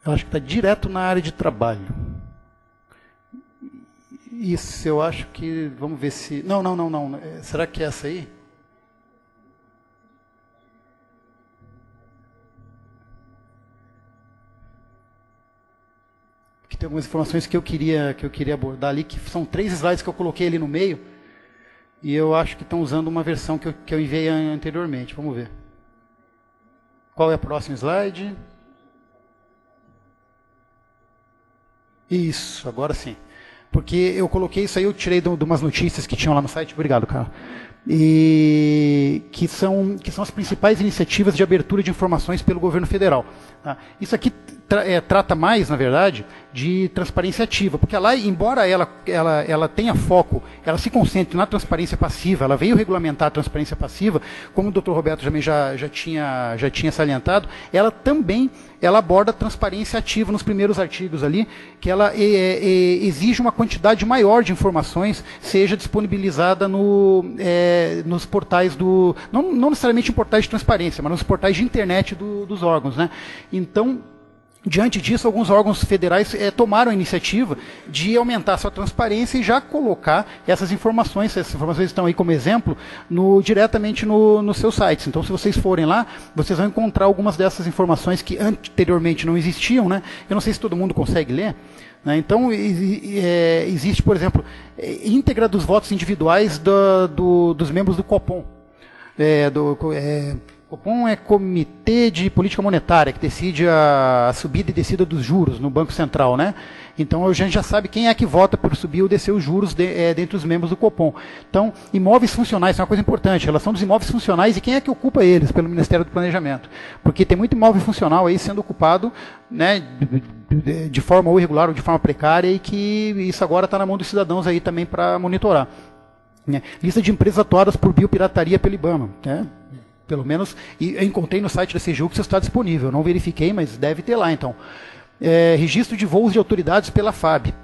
[SPEAKER 2] Eu acho que está direto na área de trabalho. Isso, eu acho que... Vamos ver se... Não. Será que é essa aí? Porque tem algumas informações que eu queria abordar ali, que são 3 slides que eu coloquei ali no meio, e eu acho que estão usando uma versão que eu enviei anteriormente. Vamos ver. Qual é o próximo slide? Isso, agora sim. porque eu coloquei isso aí, eu tirei de umas notícias que tinham lá no site. Obrigado, cara. E que são as principais iniciativas de abertura de informações pelo governo federal. Tá? Isso aqui trata mais, na verdade, de transparência ativa, porque lá, embora ela tenha foco, ela se concentre na transparência passiva, ela veio regulamentar a transparência passiva, como o Dr. Roberto também já tinha salientado, ela também aborda a transparência ativa nos primeiros artigos ali, que ela exige uma quantidade maior de informações, seja disponibilizada nos portais não necessariamente em portais de transparência, mas nos portais de internet dos órgãos, né? Então, diante disso, alguns órgãos federais tomaram a iniciativa de aumentar a sua transparência e já colocar essas informações estão aí como exemplo, diretamente nos seus sites. Então, se vocês forem lá, vocês vão encontrar algumas dessas informações que anteriormente não existiam, né? Eu não sei se todo mundo consegue ler, né? Então, existe, por exemplo, íntegra dos votos individuais dos membros do Copom. Copom é Comitê de Política Monetária, que decide a subida e descida dos juros no Banco Central, né? Então a gente já sabe quem é que vota por subir ou descer os juros dentre os membros do Copom. Então, imóveis funcionais, isso é uma coisa importante, a relação dos imóveis funcionais e quem é que ocupa eles pelo Ministério do Planejamento. Porque tem muito imóvel funcional aí sendo ocupado, né, de forma ou irregular ou de forma precária, e que isso agora está na mão dos cidadãos aí também para monitorar. Né? Lista de empresas atuadas por biopirataria pelo IBAMA, né? Pelo menos, e eu encontrei no site da CGU que isso está disponível, eu não verifiquei, mas deve ter lá, então. Registro de voos de autoridades pela FAB,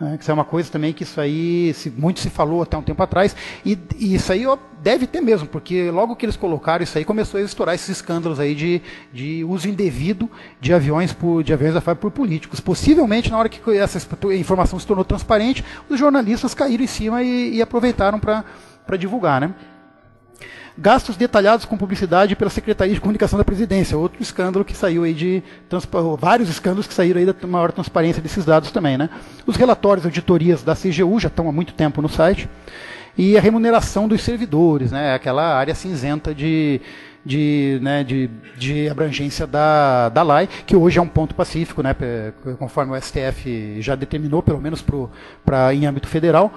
[SPEAKER 2] né, que isso é uma coisa também que isso aí, muito se falou até um tempo atrás, e isso aí deve ter mesmo, porque logo que eles colocaram isso aí, começou a estourar esses escândalos aí de uso indevido de aviões da FAB por políticos. Possivelmente, na hora que essa informação se tornou transparente, os jornalistas caíram em cima e aproveitaram para divulgar, né? Gastos detalhados com publicidade pela Secretaria de Comunicação da Presidência, outro escândalo que saiu aí vários escândalos que saíram aí da maior transparência desses dados também, né? Os relatórios, auditorias da CGU já estão há muito tempo no site, e a remuneração dos servidores, né? Aquela área cinzenta de abrangência da LAI, que hoje é um ponto pacífico, né? Conforme o STF já determinou, pelo menos em âmbito federal.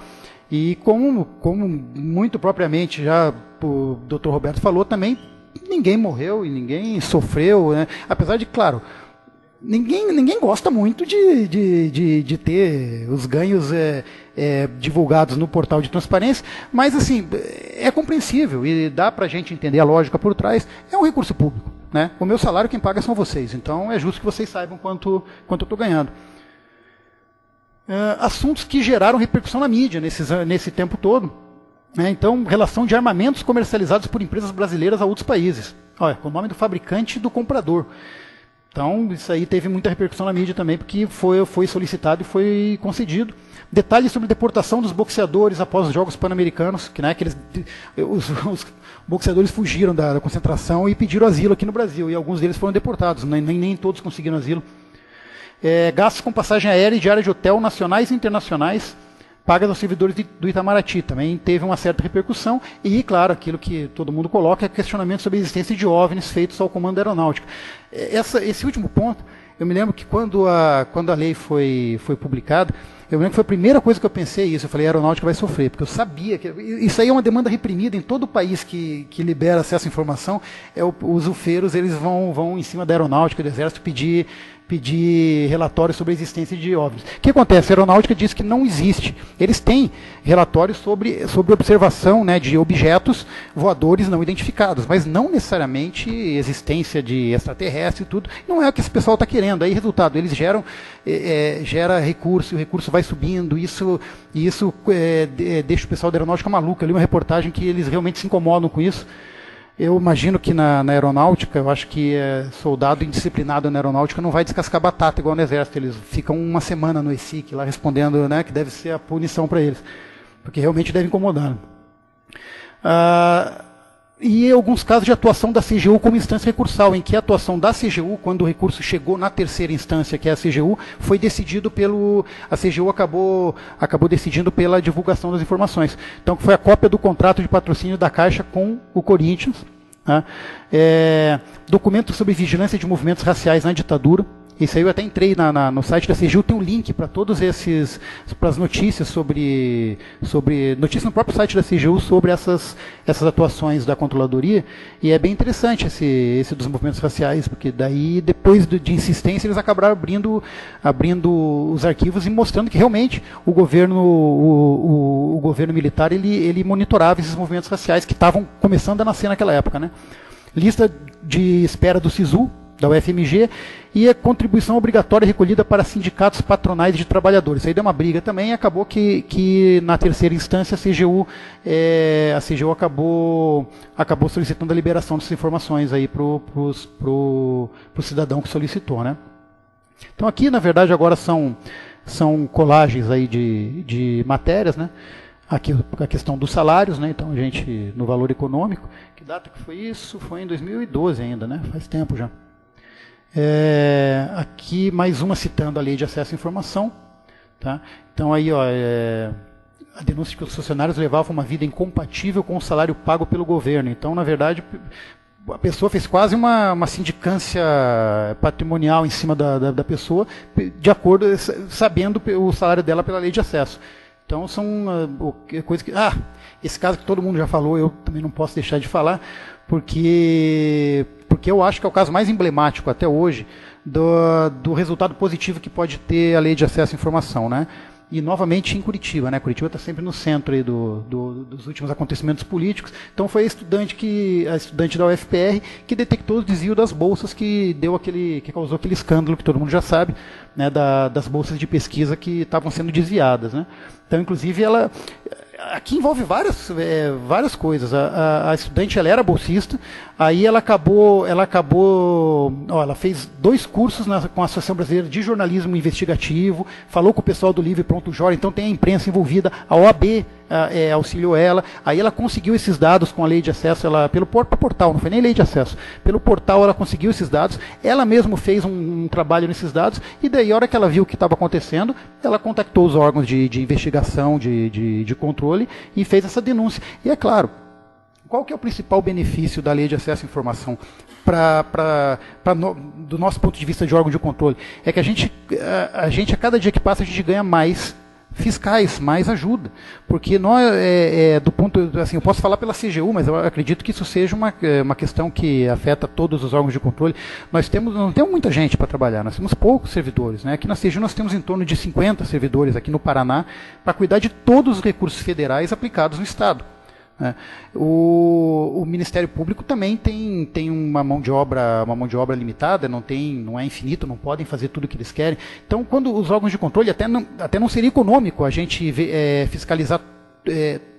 [SPEAKER 2] E como muito propriamente já o Dr. Roberto falou também, ninguém morreu e ninguém sofreu, né? Apesar de, claro, ninguém gosta muito de ter os ganhos divulgados no portal de transparência, mas assim, é compreensível e dá para a gente entender a lógica por trás. É um recurso público, né? O meu salário quem paga são vocês, então é justo que vocês saibam quanto eu estou ganhando. Assuntos que geraram repercussão na mídia nesse tempo todo. Então, relação de armamentos comercializados por empresas brasileiras a outros países. Olha, o nome do fabricante e do comprador. Então, isso aí teve muita repercussão na mídia também, porque foi solicitado e foi concedido. Detalhes sobre a deportação dos boxeadores após os Jogos Pan-Americanos, que, né, os boxeadores fugiram da concentração e pediram asilo aqui no Brasil, e alguns deles foram deportados, nem todos conseguiram asilo. Gastos com passagem aérea e diária de hotel nacionais e internacionais pagas aos servidores do Itamaraty. Também teve uma certa repercussão e, claro, aquilo que todo mundo coloca é questionamento sobre a existência de OVNIs feitos ao Comando Aeronáutico. Esse último ponto, eu me lembro que quando a lei foi publicada, eu lembro que foi a primeira coisa que eu pensei isso. Eu falei, a aeronáutica vai sofrer, porque eu sabia que isso aí é uma demanda reprimida em todo o país que libera acesso à informação. Os ufeiros, eles vão em cima da aeronáutica, do exército, pedir relatórios sobre a existência de OVNIs. O que acontece? A aeronáutica diz que não existe. Eles têm relatórios sobre observação, né, de objetos voadores não identificados, mas não necessariamente existência de extraterrestre e tudo. Não é o que esse pessoal está querendo. Aí, resultado, eles gera recurso, e o recurso vai subindo, isso deixa o pessoal da aeronáutica maluco. Eu li uma reportagem que eles realmente se incomodam com isso. Eu imagino que na aeronáutica, eu acho que soldado indisciplinado na aeronáutica não vai descascar batata igual no exército. Eles ficam uma semana no ESIC lá respondendo, né, que deve ser a punição para eles, porque realmente deve incomodar. E alguns casos de atuação da CGU como instância recursal, em que a atuação da CGU, quando o recurso chegou na terceira instância, que é a CGU, foi decidido a CGU acabou decidindo pela divulgação das informações. Então, foi a cópia do contrato de patrocínio da Caixa com o Corinthians, né? Documentos sobre vigilância de movimentos raciais na ditadura, Isso aí eu até entrei no site da CGU, tem um link para todos esses, para as notícias sobre notícias no próprio site da CGU sobre essas atuações da controladoria, e é bem interessante esse dos movimentos raciais, porque daí, depois de insistência, eles acabaram abrindo os arquivos e mostrando que realmente o governo militar ele monitorava esses movimentos raciais que estavam começando a nascer naquela época, né? Lista de espera do SISU, da UFMG, e a contribuição obrigatória recolhida para sindicatos patronais de trabalhadores. Aí deu uma briga também, e acabou que na terceira instância a CGU acabou solicitando a liberação dessas informações aí pro cidadão que solicitou, né? Então aqui, na verdade, agora são colagens aí de matérias, né? Aqui a questão dos salários, né? Então a gente, no valor econômico, que data que foi isso? Foi em 2012 ainda, né? Faz tempo já. Aqui mais uma citando a Lei de Acesso à Informação. Tá? Então aí, a denúncia de que os funcionários levavam uma vida incompatível com o salário pago pelo governo. Então, na verdade, a pessoa fez quase uma sindicância patrimonial em cima da pessoa, de acordo, sabendo o salário dela pela Lei de Acesso. Então são coisas que... esse caso que todo mundo já falou, eu também não posso deixar de falar, porque eu acho que é o caso mais emblemático até hoje do resultado positivo que pode ter a Lei de Acesso à Informação, né? E novamente em Curitiba, né? Curitiba está sempre no centro aí dos últimos acontecimentos políticos. Então foi a estudante da UFPR que detectou o desvio das bolsas que causou aquele escândalo que todo mundo já sabe, né? Das bolsas de pesquisa que estavam sendo desviadas, né? Então, inclusive, aqui envolve várias coisas. A estudante, ela era bolsista, aí ela fez 2 cursos com a Associação Brasileira de Jornalismo Investigativo, falou com o pessoal do Livre Pronto Jora, então tem a imprensa envolvida, a OAB auxiliou ela, aí ela conseguiu esses dados com a Lei de Acesso, pelo portal, não foi nem Lei de Acesso, pelo portal ela conseguiu esses dados, ela mesma fez um trabalho nesses dados, e daí, a hora que ela viu o que estava acontecendo, ela contactou os órgãos de investigação, de controle, e fez essa denúncia. E é claro, qual que é o principal benefício da Lei de Acesso à Informação do nosso ponto de vista de órgão de controle? É que a gente, a cada dia que passa, a gente ganha mais fiscais, mais ajuda. Porque nós, do ponto, assim, eu posso falar pela CGU, mas eu acredito que isso seja uma questão que afeta todos os órgãos de controle. Não temos muita gente para trabalhar, nós temos poucos servidores, né? Aqui na CGU nós temos em torno de 50 servidores aqui no Paraná para cuidar de todos os recursos federais aplicados no Estado. O Ministério Público também tem uma mão de obra limitada, não é infinito, não podem fazer tudo o que eles querem. Então, quando os órgãos de controle, até não seria econômico a gente fiscalizar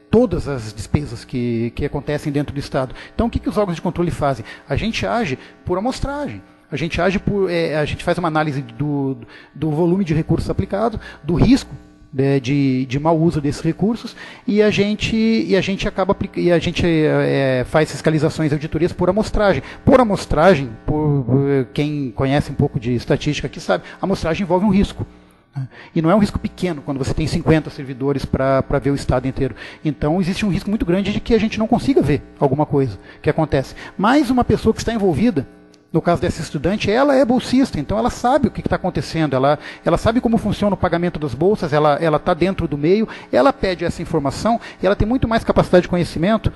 [SPEAKER 2] todas as despesas que acontecem dentro do Estado. Então, o que os órgãos de controle fazem? A gente age por amostragem. A gente faz uma análise do volume de recursos aplicados, do risco de mau uso desses recursos, e a gente faz fiscalizações e auditorias por amostragem. Por quem conhece um pouco de estatística aqui sabe, a amostragem envolve um risco. E não é um risco pequeno quando você tem 50 servidores para ver o Estado inteiro. Então existe um risco muito grande de que a gente não consiga ver alguma coisa que acontece. Mas uma pessoa que está envolvida, no caso dessa estudante, ela é bolsista, então ela sabe o que está acontecendo, ela sabe como funciona o pagamento das bolsas, ela está dentro do meio, ela pede essa informação, e ela tem muito mais capacidade de conhecimento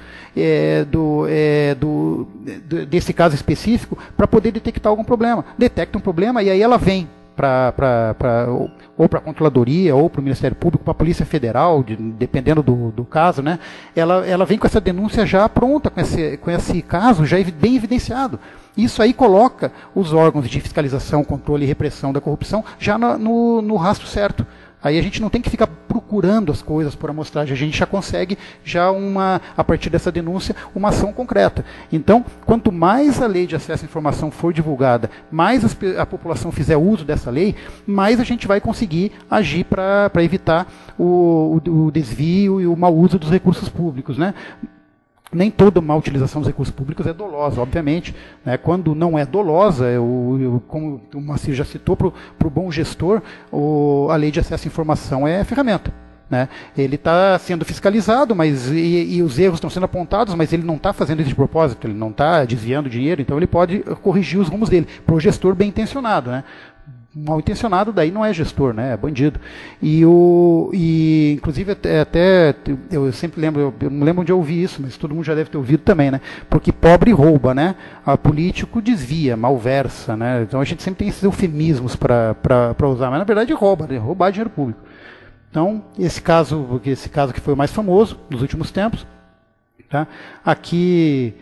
[SPEAKER 2] desse caso específico para poder detectar algum problema. Detecta um problema e aí ela vem ou para a Controladoria, ou para o Ministério Público, para a Polícia Federal, dependendo do caso, né? Ela vem com essa denúncia já pronta, com esse caso já bem evidenciado. Isso aí coloca os órgãos de fiscalização, controle e repressão da corrupção já no rastro certo. Aí a gente não tem que ficar procurando as coisas por amostragem, a gente já consegue, a partir dessa denúncia, uma ação concreta. Então, quanto mais a Lei de Acesso à Informação for divulgada, mais a população fizer uso dessa lei, mais a gente vai conseguir agir para evitar o desvio e o mau uso dos recursos públicos, né? Nem toda má utilização dos recursos públicos é dolosa, obviamente. Né? Quando não é dolosa, como o Moacir já citou, para o bom gestor, a Lei de Acesso à Informação é ferramenta. Né? Ele está sendo fiscalizado, e os erros estão sendo apontados, mas ele não está fazendo isso de propósito, ele não está desviando dinheiro, então ele pode corrigir os rumos dele, para o gestor bem intencionado. Né? mal intencionado, daí não é gestor, né? É bandido. Inclusive, eu sempre lembro, eu não lembro onde eu ouvi isso, mas todo mundo já deve ter ouvido também, né? Porque pobre rouba, né? A político desvia, malversa, né? Então a gente sempre tem esses eufemismos para usar, mas na verdade rouba, né? Roubar dinheiro público. Então, esse caso que foi o mais famoso nos últimos tempos, tá? Aqui,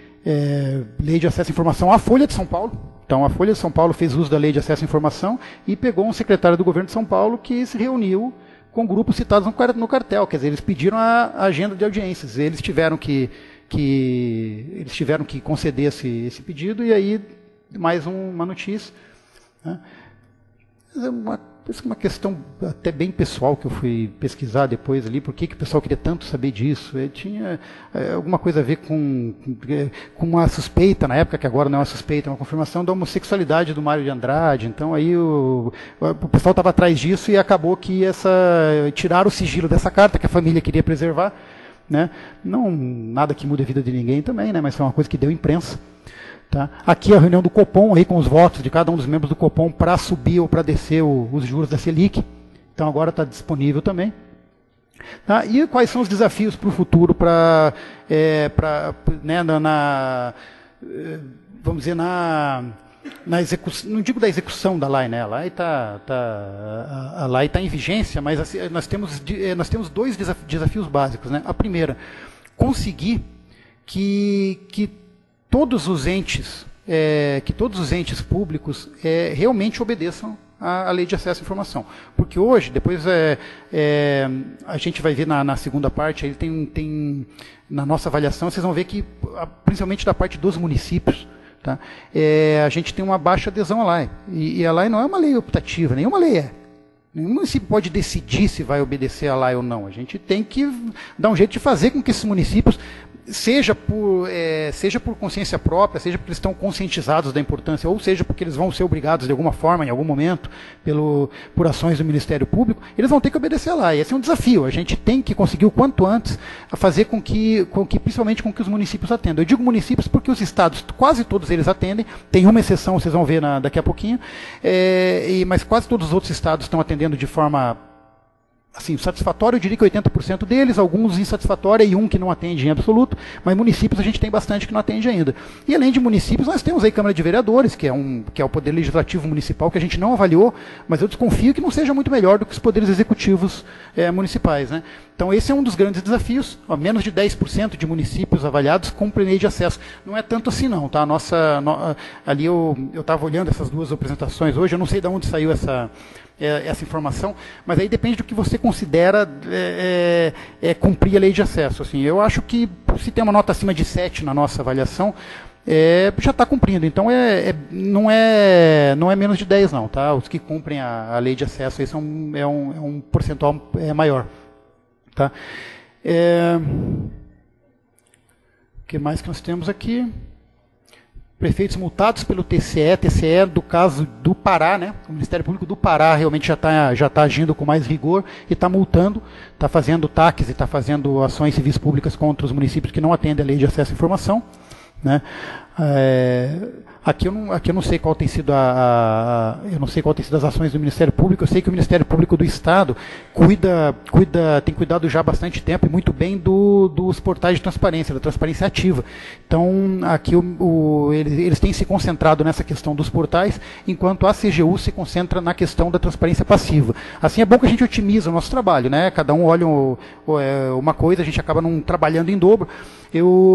[SPEAKER 2] Lei de Acesso à Informação, a Folha de São Paulo. Então, a Folha de São Paulo fez uso da Lei de Acesso à Informação e pegou um secretário do governo de São Paulo que se reuniu com grupos citados no cartel. Quer dizer, eles pediram a agenda de audiências. Eles tiveram que conceder esse pedido, e aí mais uma notícia, né? Essa é uma questão até bem pessoal que eu fui pesquisar depois ali, por que o pessoal queria tanto saber disso. Tinha alguma coisa a ver com uma suspeita, na época, que agora não é uma suspeita, é uma confirmação da homossexualidade do Mário de Andrade. Então aí o pessoal estava atrás disso e acabou que tiraram o sigilo dessa carta que a família queria preservar, né? Não, nada que mude a vida de ninguém também, né? Mas foi uma coisa que deu imprensa. Tá? Aqui a reunião do Copom, aí com os votos de cada um dos membros do Copom para subir ou para descer os juros da Selic. Então agora está disponível também. Tá? E quais são os desafios para o futuro vamos dizer, na execução, não digo da execução da lei, né? A lei está em vigência, mas assim, nós temos dois desafios básicos, né? A primeira, conseguir que todos os entes públicos realmente obedeçam à Lei de Acesso à Informação. Porque hoje, depois a gente vai ver na segunda parte, aí tem na nossa avaliação, vocês vão ver que, principalmente da parte dos municípios, tá? A gente tem uma baixa adesão à lei. E a lei não é uma lei optativa, nenhuma lei é. Nenhum município pode decidir se vai obedecer à lei ou não. A gente tem que dar um jeito de fazer com que esses municípios, seja por consciência própria, seja porque eles estão conscientizados da importância, ou seja porque eles vão ser obrigados de alguma forma, em algum momento, por ações do Ministério Público, eles vão ter que obedecer à lei. Esse é um desafio. A gente tem que conseguir o quanto antes fazer principalmente com que os municípios atendam. Eu digo municípios porque os estados, quase todos eles atendem, tem uma exceção, vocês vão ver daqui a pouquinho, mas quase todos os outros estados estão atendendo de forma assim, satisfatório, eu diria que 80% deles, alguns insatisfatória e um que não atende em absoluto, mas municípios a gente tem bastante que não atende ainda. E além de municípios, nós temos aí Câmara de Vereadores, que é o Poder Legislativo Municipal, que a gente não avaliou, mas eu desconfio que não seja muito melhor do que os poderes executivos municipais, né? Então esse é um dos grandes desafios. Menos de 10% de municípios avaliados cumprem lei de acesso. Não é tanto assim não, tá? Ali eu estava olhando essas duas apresentações hoje, eu não sei de onde saiu essa informação, mas aí depende do que você considera cumprir a lei de acesso. Assim, eu acho que se tem uma nota acima de 7 na nossa avaliação, já está cumprindo. Então não é menos de 10 não, tá? Os que cumprem a lei de acesso aí é um percentual maior. Tá? O que mais que nós temos aqui? Prefeitos multados pelo TCE do caso do Pará, né? O Ministério Público do Pará realmente já tá agindo com mais rigor e está multando, está fazendo TACs e está fazendo ações civis públicas contra os municípios que não atendem a lei de acesso à informação, né? Aqui eu não sei qual tem sido as ações do Ministério Público. Eu sei que o Ministério Público do Estado tem cuidado já há bastante tempo e muito bem dos portais de transparência, da transparência ativa. Então, aqui eles têm se concentrado nessa questão dos portais, enquanto a CGU se concentra na questão da transparência passiva. Assim, é bom que a gente otimiza o nosso trabalho, né? Cada um olha uma coisa, a gente acaba não trabalhando em dobro.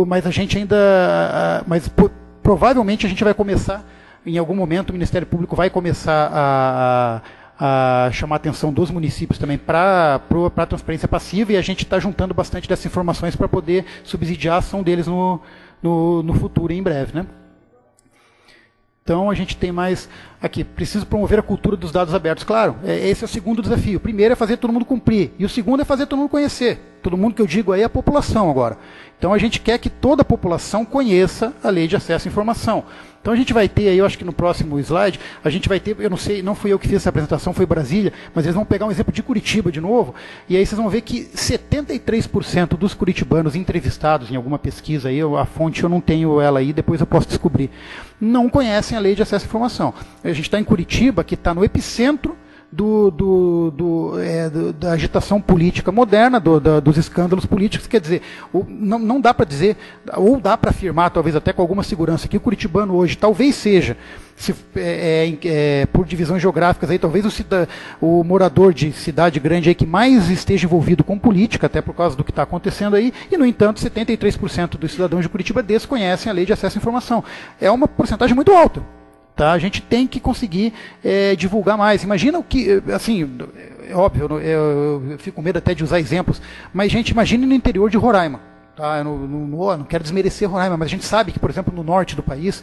[SPEAKER 2] Mas a gente ainda... provavelmente a gente vai começar, em algum momento o Ministério Público vai começar a chamar a atenção dos municípios também para a transparência passiva, e a gente está juntando bastante dessas informações para poder subsidiar a ação deles no futuro, em breve, né? Então a gente tem mais aqui, preciso promover a cultura dos dados abertos. Claro, esse é o segundo desafio. O primeiro é fazer todo mundo cumprir, e o segundo é fazer todo mundo conhecer. Todo mundo que eu digo aí é a população agora. Então a gente quer que toda a população conheça a Lei de Acesso à Informação. Então a gente vai ter aí, eu acho que no próximo slide, a gente vai ter, eu não sei, não fui eu que fiz essa apresentação, foi Brasília, mas eles vão pegar um exemplo de Curitiba de novo, e aí vocês vão ver que 73% dos curitibanos entrevistados em alguma pesquisa aí, a fonte eu não tenho ela aí, depois eu posso descobrir, não conhecem a Lei de Acesso à Informação. A gente está em Curitiba, que está no epicentro da agitação política moderna, dos escândalos políticos, quer dizer, não dá para dizer, ou dá para afirmar, talvez até com alguma segurança, que o curitibano hoje talvez seja, por divisões geográficas, aí, talvez o morador de cidade grande aí que mais esteja envolvido com política, até por causa do que está acontecendo aí, e no entanto 73% dos cidadãos de Curitiba desconhecem a Lei de Acesso à Informação. É uma porcentagem muito alta. Tá? A gente tem que conseguir divulgar mais. Imagina o que, assim, é óbvio, eu fico com medo até de usar exemplos, mas gente, imagine no interior de Roraima. Tá? Eu não quero desmerecer Roraima, mas a gente sabe que, por exemplo, no norte do país,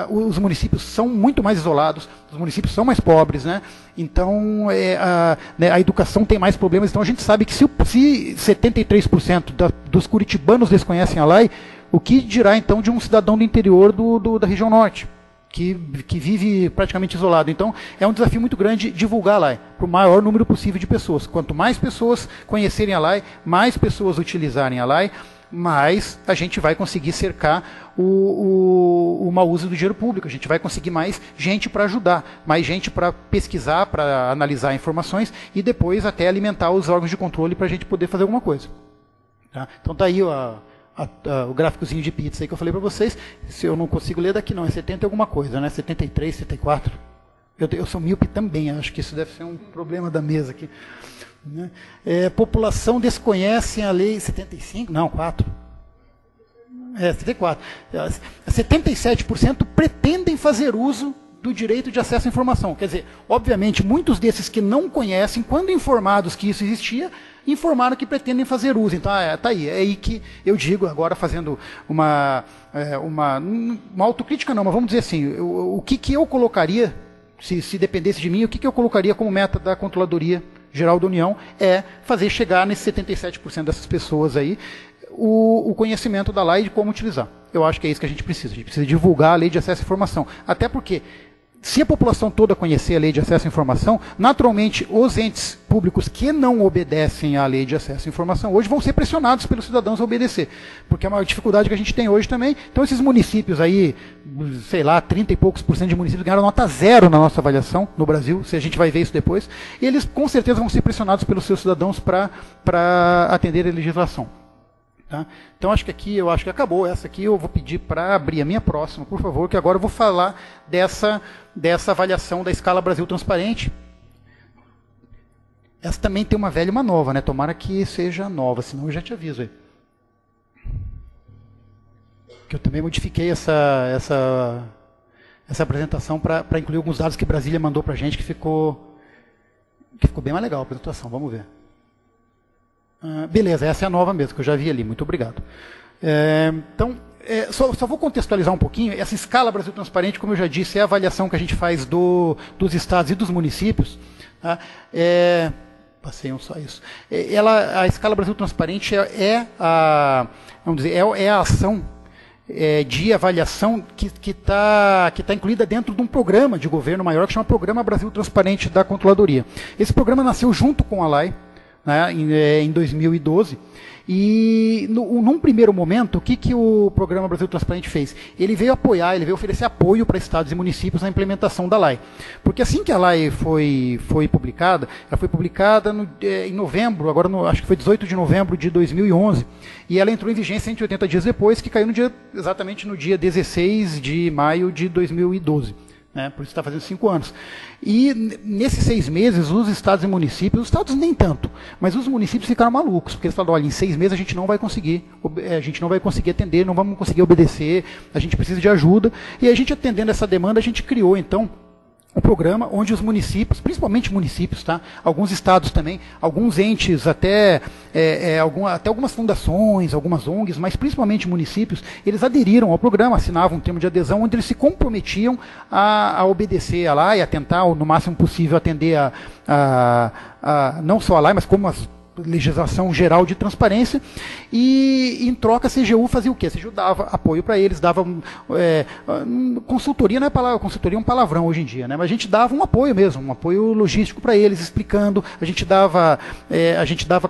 [SPEAKER 2] os municípios são muito mais isolados, os municípios são mais pobres, né? Então a educação tem mais problemas. Então a gente sabe que se 73% dos curitibanos desconhecem a lei, o que dirá então de um cidadão do interior da região norte? Que vive praticamente isolado. Então, é um desafio muito grande divulgar a LAI para o maior número possível de pessoas. Quanto mais pessoas conhecerem a LAI, mais pessoas utilizarem a LAI, mais a gente vai conseguir cercar o mau uso do dinheiro público. A gente vai conseguir mais gente para ajudar, mais gente para pesquisar, para analisar informações e depois até alimentar os órgãos de controle para a gente poder fazer alguma coisa. Tá? Então, está aí o gráficozinho de pizza aí que eu falei para vocês. Se eu não consigo ler daqui não, é 70 e alguma coisa, né? 73, 74. Eu sou míope também, acho que isso deve ser um problema da mesa aqui. Né? População desconhece a lei 75? Não, 4. 74. 77% pretendem fazer uso do direito de acesso à informação. Quer dizer, obviamente, muitos desses que não conhecem, quando informados que isso existia, informaram que pretendem fazer uso. Então, tá aí. É aí que eu digo, agora fazendo uma autocrítica não, mas vamos dizer assim, o que eu colocaria, se dependesse de mim, o que eu colocaria como meta da Controladoria Geral da União é fazer chegar nesses 77% dessas pessoas aí o conhecimento da lei e de como utilizar. Eu acho que é isso que a gente precisa. A gente precisa divulgar a Lei de Acesso à Informação. Até porque, se a população toda conhecer a Lei de Acesso à Informação, naturalmente os entes públicos que não obedecem à Lei de Acesso à Informação hoje vão ser pressionados pelos cidadãos a obedecer, porque é uma dificuldade que a gente tem hoje também. Então esses municípios aí, sei lá, 30 e poucos % de municípios ganharam nota 0 na nossa avaliação no Brasil, se a gente vai ver isso depois, e eles com certeza vão ser pressionados pelos seus cidadãos para atender a legislação. Tá? Então acho que acabou. Essa aqui eu vou pedir para abrir a minha próxima, por favor, que agora eu vou falar dessa avaliação da escala Brasil Transparente. Essa também tem uma velha e uma nova, né? Tomara que seja nova, senão eu já te aviso aí. Que eu também modifiquei essa apresentação para incluir alguns dados que Brasília mandou para a gente, que ficou bem mais legal a apresentação. Vamos ver. Beleza, essa é a nova mesmo, que eu já vi ali, muito obrigado. Então, só vou contextualizar um pouquinho. Essa escala Brasil Transparente, como eu já disse, é a avaliação que a gente faz dos estados e dos municípios. Tá? Passei só isso. A escala Brasil Transparente vamos dizer, é a ação de avaliação que está incluída dentro de um programa de governo maior que chama Programa Brasil Transparente da Controladoria. Esse programa nasceu junto com a LAI, né, em 2012, e num primeiro momento, o que o Programa Brasil Transparente fez? Ele veio oferecer apoio para estados e municípios na implementação da lei. Porque assim que a lei foi publicada, ela foi publicada em novembro, agora acho que foi 18 de novembro de 2011, e ela entrou em vigência 180 dias depois, que caiu exatamente no dia 16 de maio de 2012. Por isso está fazendo 5 anos. E nesses 6 meses, os estados e municípios, os estados nem tanto, mas os municípios ficaram malucos, porque eles falaram, olha, em 6 meses a gente não vai conseguir atender, não vamos conseguir obedecer, a gente precisa de ajuda. E a gente, atendendo essa demanda, a gente criou, então, um programa onde os municípios, principalmente municípios, tá? Alguns estados também, alguns entes, até algumas fundações, algumas ONGs, mas principalmente municípios, eles aderiram ao programa, assinavam um termo de adesão onde eles se comprometiam a obedecer a lei, a tentar, no máximo possível, atender não só a lei, mas como legislação geral de transparência, e em troca a CGU fazia o quê? A CGU dava apoio para eles, dava consultoria, não é palavra, consultoria é um palavrão hoje em dia, né? Mas a gente dava um apoio mesmo, um apoio logístico para eles, explicando, a gente dava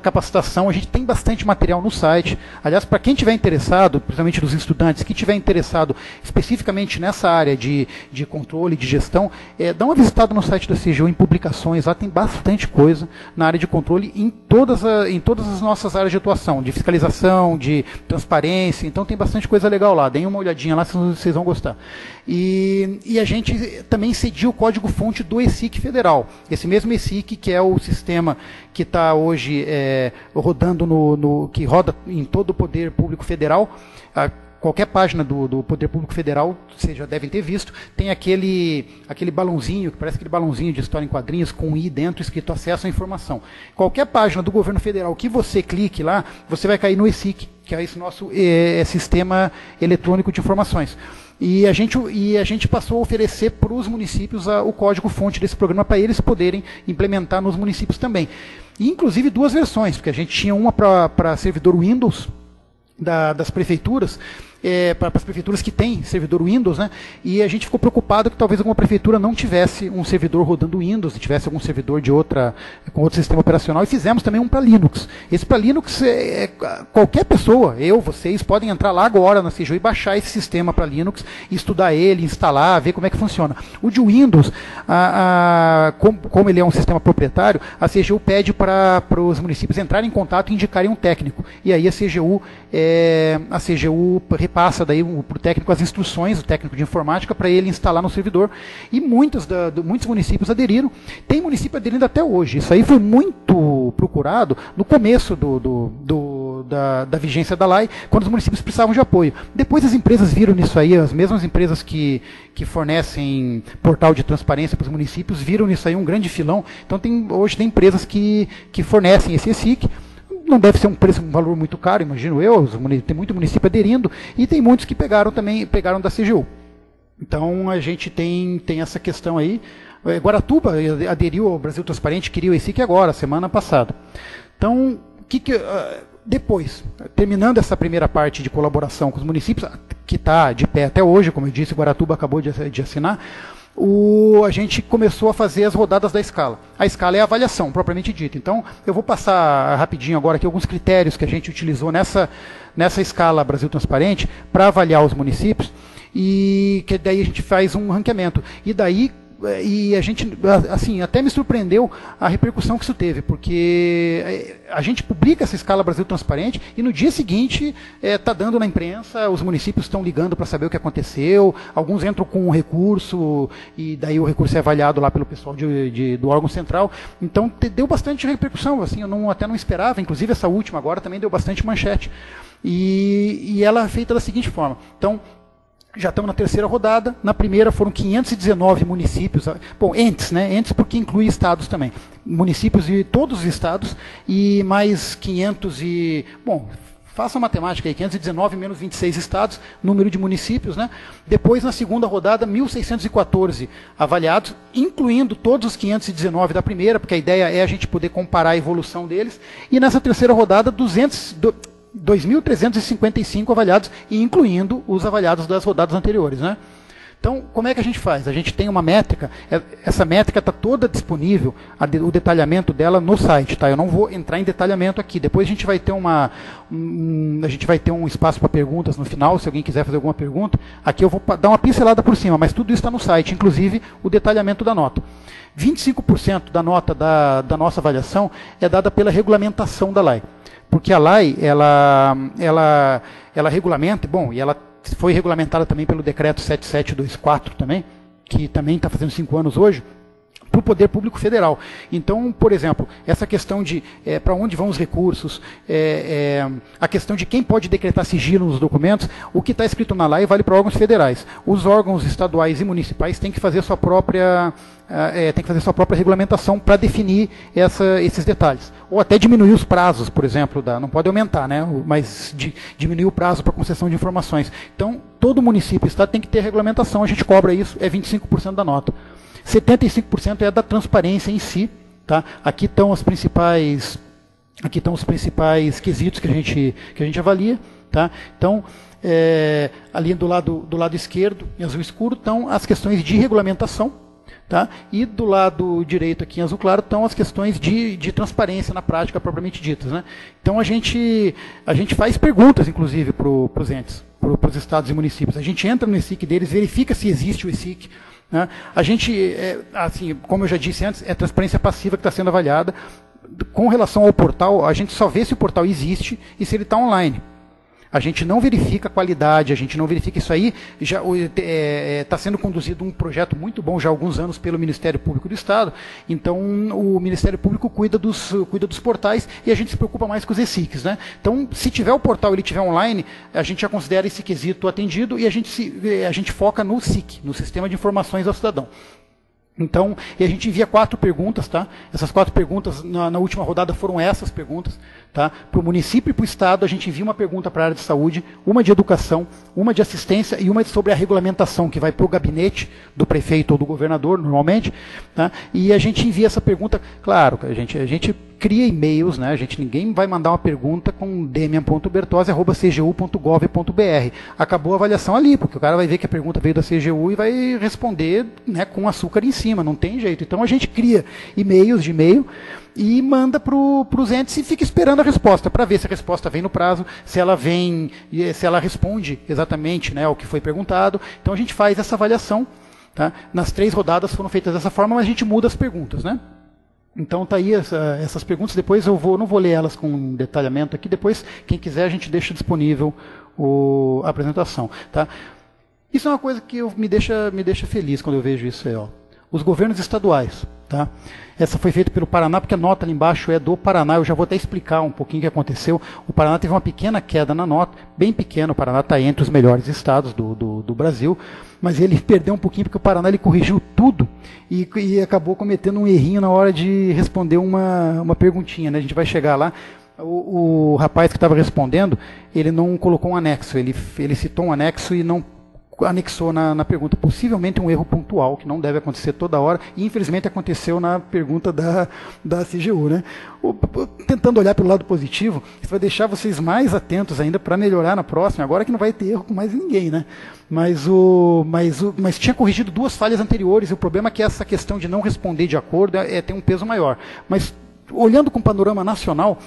[SPEAKER 2] capacitação, a gente tem bastante material no site. Aliás, para quem tiver interessado, principalmente dos estudantes, que tiver interessado especificamente nessa área de controle, de gestão, dá uma visitada no site da CGU, em publicações, lá tem bastante coisa na área de controle, em todas as nossas áreas de atuação, de fiscalização, de transparência, então tem bastante coisa legal lá, deem uma olhadinha lá, vocês vão gostar. E a gente também cedia o código-fonte do ESIC federal, esse mesmo ESIC que é o sistema que está hoje rodando que roda em todo o poder público federal. Qualquer página do Poder Público Federal, vocês já devem ter visto, tem aquele balãozinho, que parece aquele balãozinho de história em quadrinhos, com um i dentro, escrito acesso à informação. Qualquer página do governo federal que você clique lá, você vai cair no ESIC, que é esse nosso sistema eletrônico de informações. E a gente passou a oferecer para os municípios o código-fonte desse programa para eles poderem implementar nos municípios também. E, inclusive, 2 versões, porque a gente tinha uma para servidor Windows das prefeituras, para as prefeituras que têm servidor Windows, né? E a gente ficou preocupado que talvez alguma prefeitura não tivesse um servidor rodando Windows, e tivesse algum servidor com outro sistema operacional, e fizemos também um para Linux. Esse para Linux, qualquer pessoa, vocês, podem entrar lá agora na CGU e baixar esse sistema para Linux, estudar ele, instalar, ver como é que funciona. O de Windows, como ele é um sistema proprietário, a CGU pede para os municípios entrarem em contato e indicarem um técnico. E aí a CGU repassa daí para o técnico as instruções, o técnico de informática, para ele instalar no servidor. E muitos municípios aderiram. Tem município aderindo até hoje. Isso aí foi muito procurado no começo da vigência da lei, quando os municípios precisavam de apoio. Depois as empresas viram nisso aí, as mesmas empresas que fornecem portal de transparência para os municípios, viram nisso aí um grande filão. Então hoje tem empresas que fornecem esse ESIC. Não deve ser um valor muito caro, imagino eu, tem muito município aderindo, e tem muitos que pegaram da CGU. Então a gente tem essa questão aí. Guaratuba aderiu ao Brasil Transparente, queria o ESIC agora, semana passada. Então, depois, terminando essa primeira parte de colaboração com os municípios, que está de pé até hoje, como eu disse, Guaratuba acabou de assinar, a gente começou a fazer as rodadas da escala. A escala é a avaliação, propriamente dita. Então, eu vou passar rapidinho agora aqui alguns critérios que a gente utilizou nessa escala Brasil Transparente para avaliar os municípios, e que daí a gente faz um ranqueamento. E a gente, assim, até me surpreendeu a repercussão que isso teve, porque a gente publica essa escala Brasil Transparente e no dia seguinte está dando na imprensa, os municípios estão ligando para saber o que aconteceu, alguns entram com um recurso e daí o recurso é avaliado lá pelo pessoal do órgão central. Então deu bastante repercussão, assim, eu até não esperava, inclusive essa última agora também deu bastante manchete. E ela é feita da seguinte forma. Então, já estamos na terceira rodada. Na primeira foram 519 municípios, entes, né? Entes porque inclui estados também. Municípios de todos os estados e mais 500 e... faça a matemática aí, 519 menos 26 estados, número de municípios, né? Depois, na segunda rodada, 1.614 avaliados, incluindo todos os 519 da primeira, porque a ideia é a gente poder comparar a evolução deles. E nessa terceira rodada, 2.355 avaliados, e incluindo os avaliados das rodadas anteriores, né? Então, como é que a gente faz? A gente tem uma métrica, essa métrica está toda disponível, o detalhamento dela no site, tá? Eu não vou entrar em detalhamento aqui, depois a gente vai ter um espaço para perguntas no final, se alguém quiser fazer alguma pergunta. Aqui eu vou dar uma pincelada por cima, mas tudo isso está no site, inclusive o detalhamento da nota. 25% da nota da nossa avaliação é dada pela regulamentação da lei. Porque a lei, ela regulamenta, e ela foi regulamentada também pelo decreto 7724 também, que também está fazendo 5 anos hoje, para o Poder Público Federal. Então, por exemplo, essa questão de para onde vão os recursos, a questão de quem pode decretar sigilo nos documentos, o que está escrito na lei vale para órgãos federais. Os órgãos estaduais e municipais têm que fazer sua própria regulamentação para definir esses detalhes. Ou até diminuir os prazos, por exemplo, não pode aumentar, né? Mas diminuir o prazo para concessão de informações. Então, todo município e estado tem que ter regulamentação, a gente cobra isso, é 25% da nota. 75% é da transparência em si, tá? Aqui estão as principais Aqui estão os principais quesitos que a gente avalia. Tá? Então, ali do lado esquerdo, em azul escuro, estão as questões de regulamentação. Tá? E do lado direito, aqui em azul claro, estão as questões de transparência na prática propriamente ditas. Né? Então, a gente faz perguntas, inclusive, para os entes, para os estados e municípios. A gente entra no ESIC deles, verifica se existe o ESIC. Né? A gente, assim, como eu já disse antes, é transparência passiva que está sendo avaliada. Com relação ao portal, a gente só vê se o portal existe e se ele está online. A gente não verifica a qualidade, a gente não verifica isso aí. Já está sendo conduzido um projeto muito bom já há alguns anos pelo Ministério Público do Estado. Então, o Ministério Público cuida dos portais e a gente se preocupa mais com os ESICs. Né? Então, se tiver o portal e ele estiver online, a gente já considera esse quesito atendido e a gente foca no SIC, no Sistema de Informações ao Cidadão. Então, e a gente envia 4 perguntas, tá? Essas 4 perguntas, na última rodada, foram essas perguntas, tá? Para o município e para o Estado, a gente envia uma pergunta para a área de saúde, uma de educação, uma de assistência e uma sobre a regulamentação, que vai para o gabinete do prefeito ou do governador, normalmente, tá? E a gente envia essa pergunta, claro, a gente cria e-mails, né? Ninguém vai mandar uma pergunta com demian.bertozzi@cgu.gov.br. Acabou a avaliação ali, porque o cara vai ver que a pergunta veio da CGU e vai responder, né, com açúcar em cima, não tem jeito. Então a gente cria e-mails de e-mail e manda para os entes e fica esperando a resposta, para ver se a resposta vem no prazo, se ela responde exatamente, né, ao que foi perguntado. Então a gente faz essa avaliação. Tá? Nas 3 rodadas foram feitas dessa forma, mas a gente muda as perguntas, né? Então tá aí essas perguntas, depois não vou ler elas com detalhamento aqui, depois quem quiser a gente deixa disponível a apresentação. Tá? Isso é uma coisa que me deixa feliz quando eu vejo isso aí. Ó. Os governos estaduais. Tá? Essa foi feita pelo Paraná, porque a nota ali embaixo é do Paraná, eu já vou até explicar um pouquinho o que aconteceu. O Paraná teve uma pequena queda na nota, bem pequena, o Paraná está entre os melhores estados do Brasil, mas ele perdeu um pouquinho porque o Paraná ele corrigiu tudo e acabou cometendo um errinho na hora de responder uma perguntinha. Né? A gente vai chegar lá. O rapaz que estava respondendo, ele não colocou um anexo, ele citou um anexo e não anexou na pergunta. Possivelmente um erro pontual, que não deve acontecer toda hora, e infelizmente aconteceu na pergunta da CGU. Né? Tentando olhar pelo lado positivo, isso vai deixar vocês mais atentos ainda para melhorar na próxima, agora que não vai ter erro com mais ninguém. Né? Mas tinha corrigido 2 falhas anteriores, e o problema é que essa questão de não responder de acordo tem um peso maior. Mas, olhando com o panorama nacional,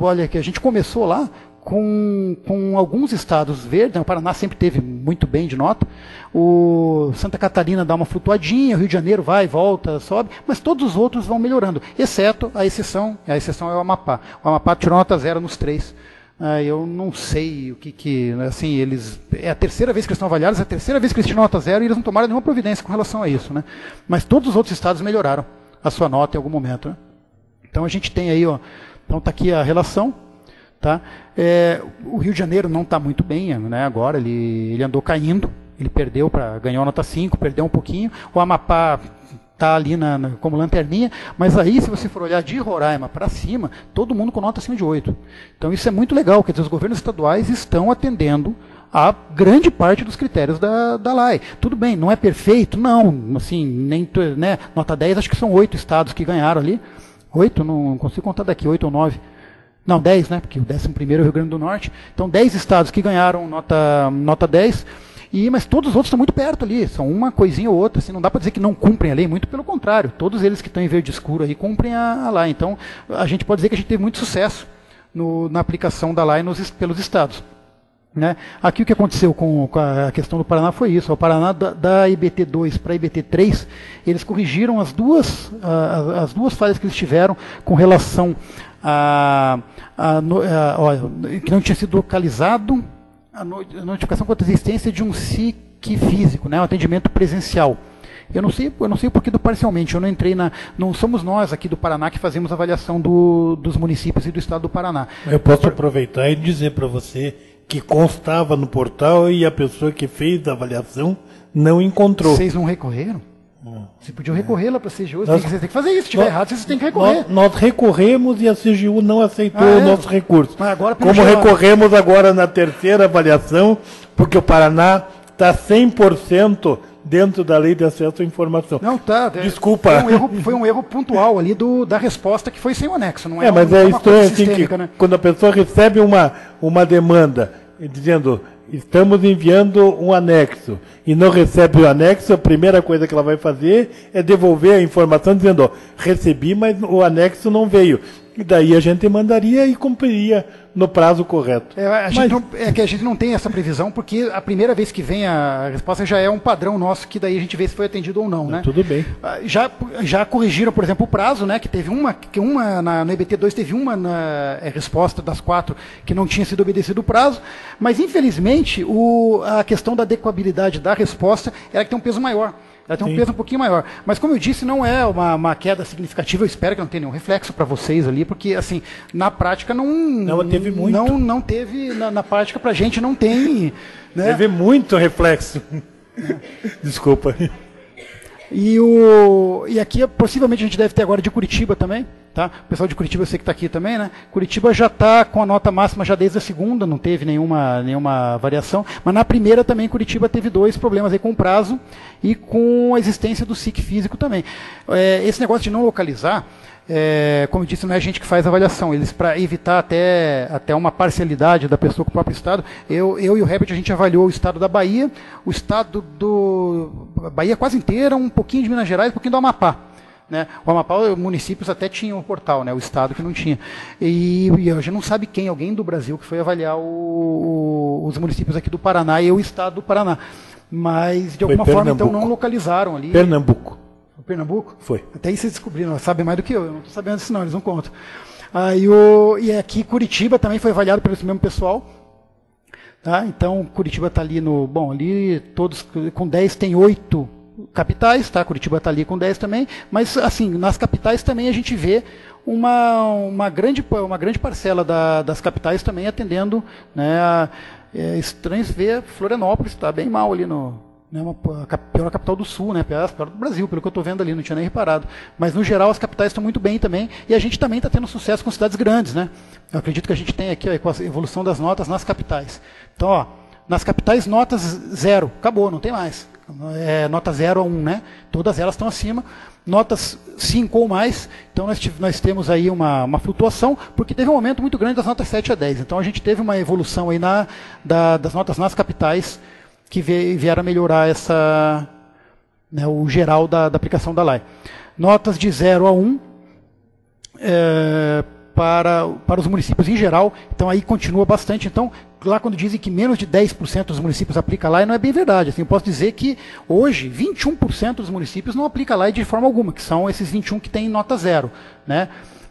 [SPEAKER 2] olha que a gente começou lá, com alguns estados verdes, né? O Paraná sempre teve muito bem de nota, o Santa Catarina dá uma flutuadinha, o Rio de Janeiro vai, volta, sobe, mas todos os outros vão melhorando, exceto a exceção é o Amapá. O Amapá tirou nota 0 nos 3. Eu não sei o que assim, é a terceira vez que eles estão avaliados, é a terceira vez que eles tiram nota 0 e eles não tomaram nenhuma providência com relação a isso. Né? Mas todos os outros estados melhoraram a sua nota em algum momento. Né? Então a gente tem aí, ó, então está aqui a relação. Tá? O Rio de Janeiro não está muito bem, né? Agora, ele andou caindo, ele ganhou nota 5, perdeu um pouquinho. O Amapá está ali como lanterninha, mas aí, se você for olhar de Roraima para cima, todo mundo com nota acima de 8. Então isso é muito legal, quer dizer, os governos estaduais estão atendendo a grande parte dos critérios da LAI. Tudo bem, não é perfeito? Não, assim, nem, né? Nota 10, acho que são 8 estados que ganharam ali. 8, não consigo contar daqui, 8 ou 9. Não, 10, né? Porque o 11º é o Rio Grande do Norte. Então, 10 estados que ganharam nota 10, mas todos os outros estão muito perto ali. São uma coisinha ou outra. Assim, não dá para dizer que não cumprem a lei, muito pelo contrário. Todos eles que estão em verde escuro aí cumprem a lei. Então, a gente pode dizer que a gente teve muito sucesso na aplicação da lei pelos estados. Né? Aqui o que aconteceu com a questão do Paraná foi isso. O Paraná, da IBT2 para a IBT3, eles corrigiram as duas falhas que eles tiveram com relação que não tinha sido localizado a notificação quanto à existência de um SIC físico, né, um atendimento presencial. Eu não sei o porquê do parcialmente, eu não entrei não somos nós aqui do Paraná que fazemos a avaliação dos municípios e do estado do Paraná.
[SPEAKER 1] Eu posso aproveitar e dizer para você que constava no portal e a pessoa que fez a avaliação não encontrou.
[SPEAKER 2] Vocês não recorreram? Você podia recorrer lá para a CGU, você tem que fazer isso, se estiver errado, você tem que recorrer.
[SPEAKER 1] Nós recorremos e a CGU não aceitou o nosso recurso.
[SPEAKER 2] Mas agora,
[SPEAKER 1] como recorremos agora na terceira avaliação, porque o Paraná está 100% dentro da lei de acesso à informação.
[SPEAKER 2] Não, tá.
[SPEAKER 1] Desculpa.
[SPEAKER 2] Foi um erro pontual ali da resposta que foi sem o anexo. Não
[SPEAKER 1] mas é estranho assim que
[SPEAKER 2] né?
[SPEAKER 1] quando a pessoa recebe uma demanda dizendo estamos enviando um anexo e não recebe o anexo, a primeira coisa que ela vai fazer é devolver a informação dizendo, ó, recebi, mas o anexo não veio. E daí a gente mandaria e cumpriria no prazo correto.
[SPEAKER 2] É que a gente não tem essa previsão, porque a primeira vez que vem a resposta já é um padrão nosso, que daí a gente vê se foi atendido ou não, né?
[SPEAKER 1] Tudo bem.
[SPEAKER 2] Já corrigiram, por exemplo, o prazo, né? Que teve no EBT2 teve uma resposta das 4 que não tinha sido obedecido o prazo, mas infelizmente a questão da adequabilidade da resposta era que tem um peso maior. Ela tem um peso um pouquinho maior. Mas, como eu disse, não é uma queda significativa. Eu espero que não tenha nenhum reflexo para vocês ali, porque, assim, na prática não
[SPEAKER 1] teve muito.
[SPEAKER 2] Não teve, na prática, para a gente não tem. Né?
[SPEAKER 1] Teve muito reflexo. Desculpa.
[SPEAKER 2] E aqui, possivelmente, a gente deve ter agora de Curitiba também. Tá? O pessoal de Curitiba, eu sei que está aqui também, né? Curitiba já está com a nota máxima já desde a segunda, não teve nenhuma variação. Mas na primeira também, Curitiba teve 2 problemas aí com o prazo e com a existência do SIC físico também. Esse negócio de não localizar, como eu disse, não é a gente que faz a avaliação. Eles, para evitar até uma parcialidade da pessoa com o próprio estado, eu e o Herbert, a gente avaliou o estado da Bahia, o estado do Bahia quase inteira, um pouquinho de Minas Gerais, um pouquinho do Amapá. Né? O Amapá, os municípios até tinham um portal, né? O estado que não tinha. E a gente não sabe alguém do Brasil que foi avaliar os municípios aqui do Paraná e o estado do Paraná. Mas, de alguma forma, então, não localizaram ali.
[SPEAKER 1] Pernambuco.
[SPEAKER 2] Pernambuco?
[SPEAKER 1] Foi.
[SPEAKER 2] Até aí vocês descobriram, sabem mais do que eu não estou sabendo disso não, eles não contam. E aqui Curitiba também foi avaliado pelo mesmo pessoal. Tá? Então, Curitiba está ali ali todos com 10 tem 8 capitais, tá? Curitiba está ali com 10 também, mas assim, nas capitais também a gente vê uma grande parcela das capitais também atendendo, né? É estranho ver Florianópolis, está bem mal ali a pior capital do Sul, né? Pior do Brasil, pelo que eu estou vendo ali, não tinha nem reparado. Mas, no geral, as capitais estão muito bem também, e a gente também está tendo sucesso com cidades grandes, né? Eu acredito que a gente tem aqui com a evolução das notas nas capitais. Então, nas capitais, notas 0, acabou, não tem mais. Nota 0 a 1, né? Todas elas estão acima. Notas 5 ou mais, então nós temos aí uma flutuação, porque teve um aumento muito grande das notas 7 a 10. Então, a gente teve uma evolução aí das notas nas capitais, que vieram a melhorar o geral da aplicação da lei. Notas de 0 a 1 para os municípios em geral, então aí continua bastante. Então, lá quando dizem que menos de 10% dos municípios aplicam a lei, não é bem verdade. Assim, eu posso dizer que hoje 21% dos municípios não aplicam a lei de forma alguma, que são esses 21 que têm nota 0. Né?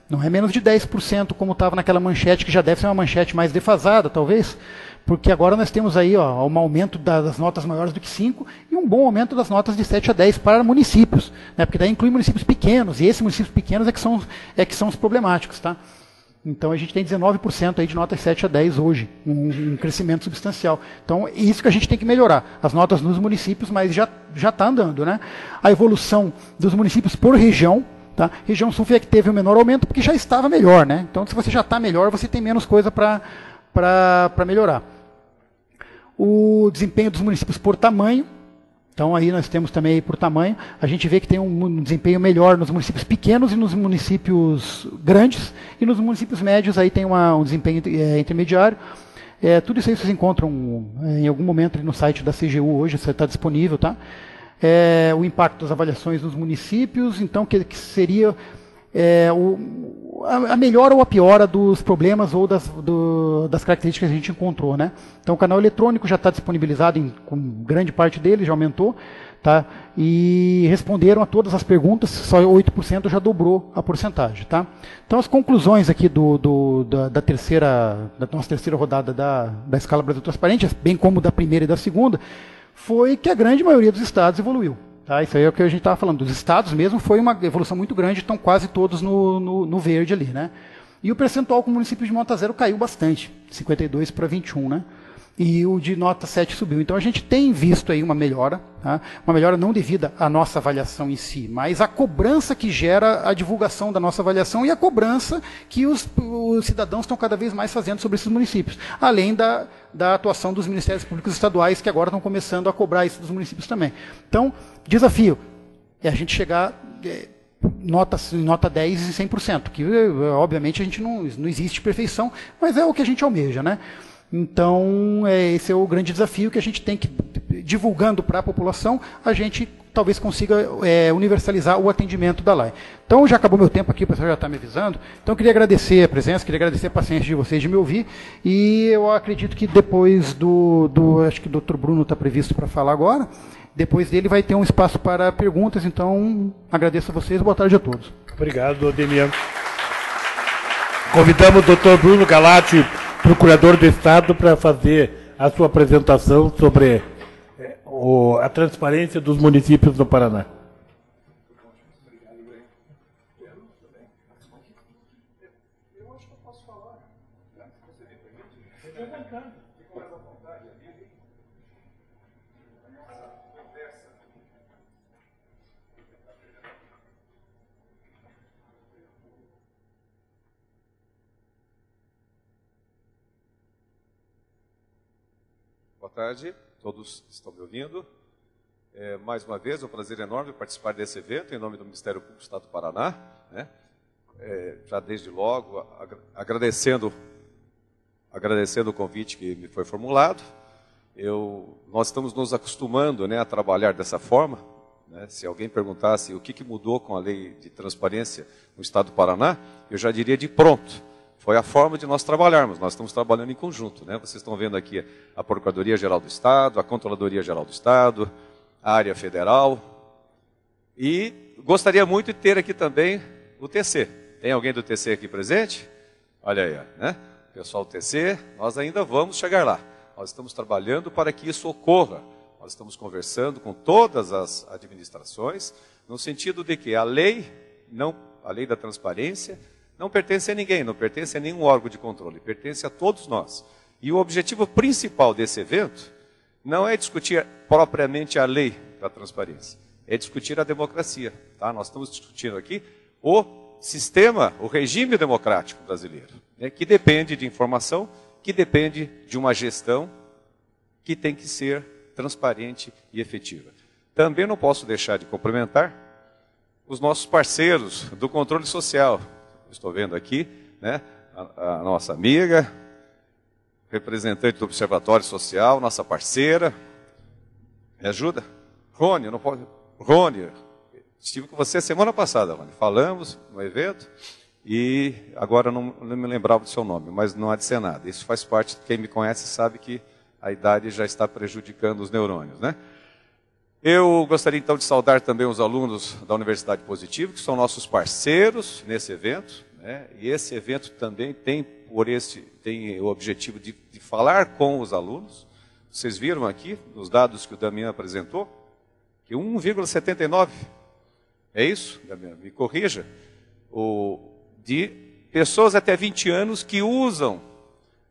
[SPEAKER 2] Não é menos de 10%, como estava naquela manchete, que já deve ser uma manchete mais defasada, talvez, porque agora nós temos aí um aumento das notas maiores do que 5 e um bom aumento das notas de 7 a 10 para municípios, né? Porque daí inclui municípios pequenos, e esses municípios pequenos é que são os problemáticos. Tá? Então a gente tem 19% aí de notas 7 a 10 hoje, um crescimento substancial. Então é isso que a gente tem que melhorar, as notas nos municípios, mas já está andando. Né? A evolução dos municípios por região, tá? Região Sul é que teve o menor aumento, porque já estava melhor. Né? Então se você já está melhor, você tem menos coisa para melhorar. O desempenho dos municípios por tamanho, então aí nós temos também aí por tamanho, a gente vê que tem um desempenho melhor nos municípios pequenos e nos municípios grandes, e nos municípios médios aí tem um desempenho intermediário. Tudo isso aí vocês encontram em algum momento no site da CGU hoje, está disponível, tá? O impacto das avaliações nos municípios, então que seria a melhora ou a piora dos problemas ou das características que a gente encontrou. Né? Então o canal eletrônico já está disponibilizado com grande parte dele, já aumentou, tá? E responderam a todas as perguntas, só 8% já dobrou a porcentagem. Tá? Então as conclusões aqui da nossa terceira rodada da Escala Brasil Transparente, bem como da primeira e da segunda, foi que a grande maioria dos estados evoluiu. Tá, isso aí é o que a gente estava falando. Dos estados mesmo foi uma evolução muito grande, estão quase todos no verde ali. Né? E o percentual com municípios de nota 0 caiu bastante, 52 para 21. Né? E o de nota 7 subiu. Então a gente tem visto aí uma melhora, tá? Uma melhora não devida à nossa avaliação em si, mas a cobrança que gera a divulgação da nossa avaliação e a cobrança que os cidadãos estão cada vez mais fazendo sobre esses municípios. Além da atuação dos Ministérios Públicos Estaduais, que agora estão começando a cobrar isso dos municípios também. Então, desafio é a gente chegar nota 10 e 100%, que obviamente a gente não existe perfeição, mas é o que a gente almeja, né? Então, esse é o grande desafio que a gente tem que, divulgando para a população, a gente talvez consiga universalizar o atendimento da LAI. Então, já acabou meu tempo aqui, o pessoal já está me avisando. Então, eu queria agradecer a presença, queria agradecer a paciência de vocês de me ouvir, e eu acredito que depois acho que o Dr. Bruno está previsto para falar agora, depois dele vai ter um espaço para perguntas, então agradeço a vocês, boa tarde a todos.
[SPEAKER 1] Obrigado, Ademir. Convidamos o Dr. Bruno Galati, procurador do Estado, para fazer a sua apresentação sobre a transparência dos municípios no Paraná.
[SPEAKER 3] Boa tarde, todos estão me ouvindo. Mais uma vez, é um prazer enorme participar desse evento, em nome do Ministério Público do Estado do Paraná, né? Já desde logo, agradecendo o convite que me foi formulado. Nós estamos nos acostumando, né, a trabalhar dessa forma, né? Se alguém perguntasse o que mudou com a lei de transparência no Estado do Paraná, eu já diria de pronto. Foi a forma de nós trabalharmos, nós estamos trabalhando em conjunto, né? Vocês estão vendo aqui a Procuradoria-Geral do Estado, a Controladoria-Geral do Estado, a área federal, e gostaria muito de ter aqui também o TC. Tem alguém do TC aqui presente? Olha aí, né? Pessoal do TC, nós ainda vamos chegar lá. Nós estamos trabalhando para que isso ocorra. Nós estamos conversando com todas as administrações, no sentido de que a lei da transparência, não pertence a ninguém, não pertence a nenhum órgão de controle, pertence a todos nós. E o objetivo principal desse evento não é discutir propriamente a lei da transparência, é discutir a democracia. Tá? Nós estamos discutindo aqui o sistema, o regime democrático brasileiro, né, que depende de informação, que depende de uma gestão que tem que ser transparente e efetiva. Também não posso deixar de cumprimentar os nossos parceiros do controle social. Estou vendo aqui, né, a nossa amiga, representante do Observatório Social, nossa parceira. Me ajuda? Rony, não pode. Rony, estive com você semana passada, Rony. Falamos no evento e agora não me lembrava do seu nome, mas não há de ser nada. Isso faz parte, quem me conhece sabe que a idade já está prejudicando os neurônios, né? Eu gostaria então de saudar também os alunos da Universidade Positivo, que são nossos parceiros nesse evento, né? E esse evento também tem o objetivo de falar com os alunos. Vocês viram aqui, nos dados que o Damião apresentou, que 1,79, é isso, Damião? Me corrija, de pessoas até 20 anos que usam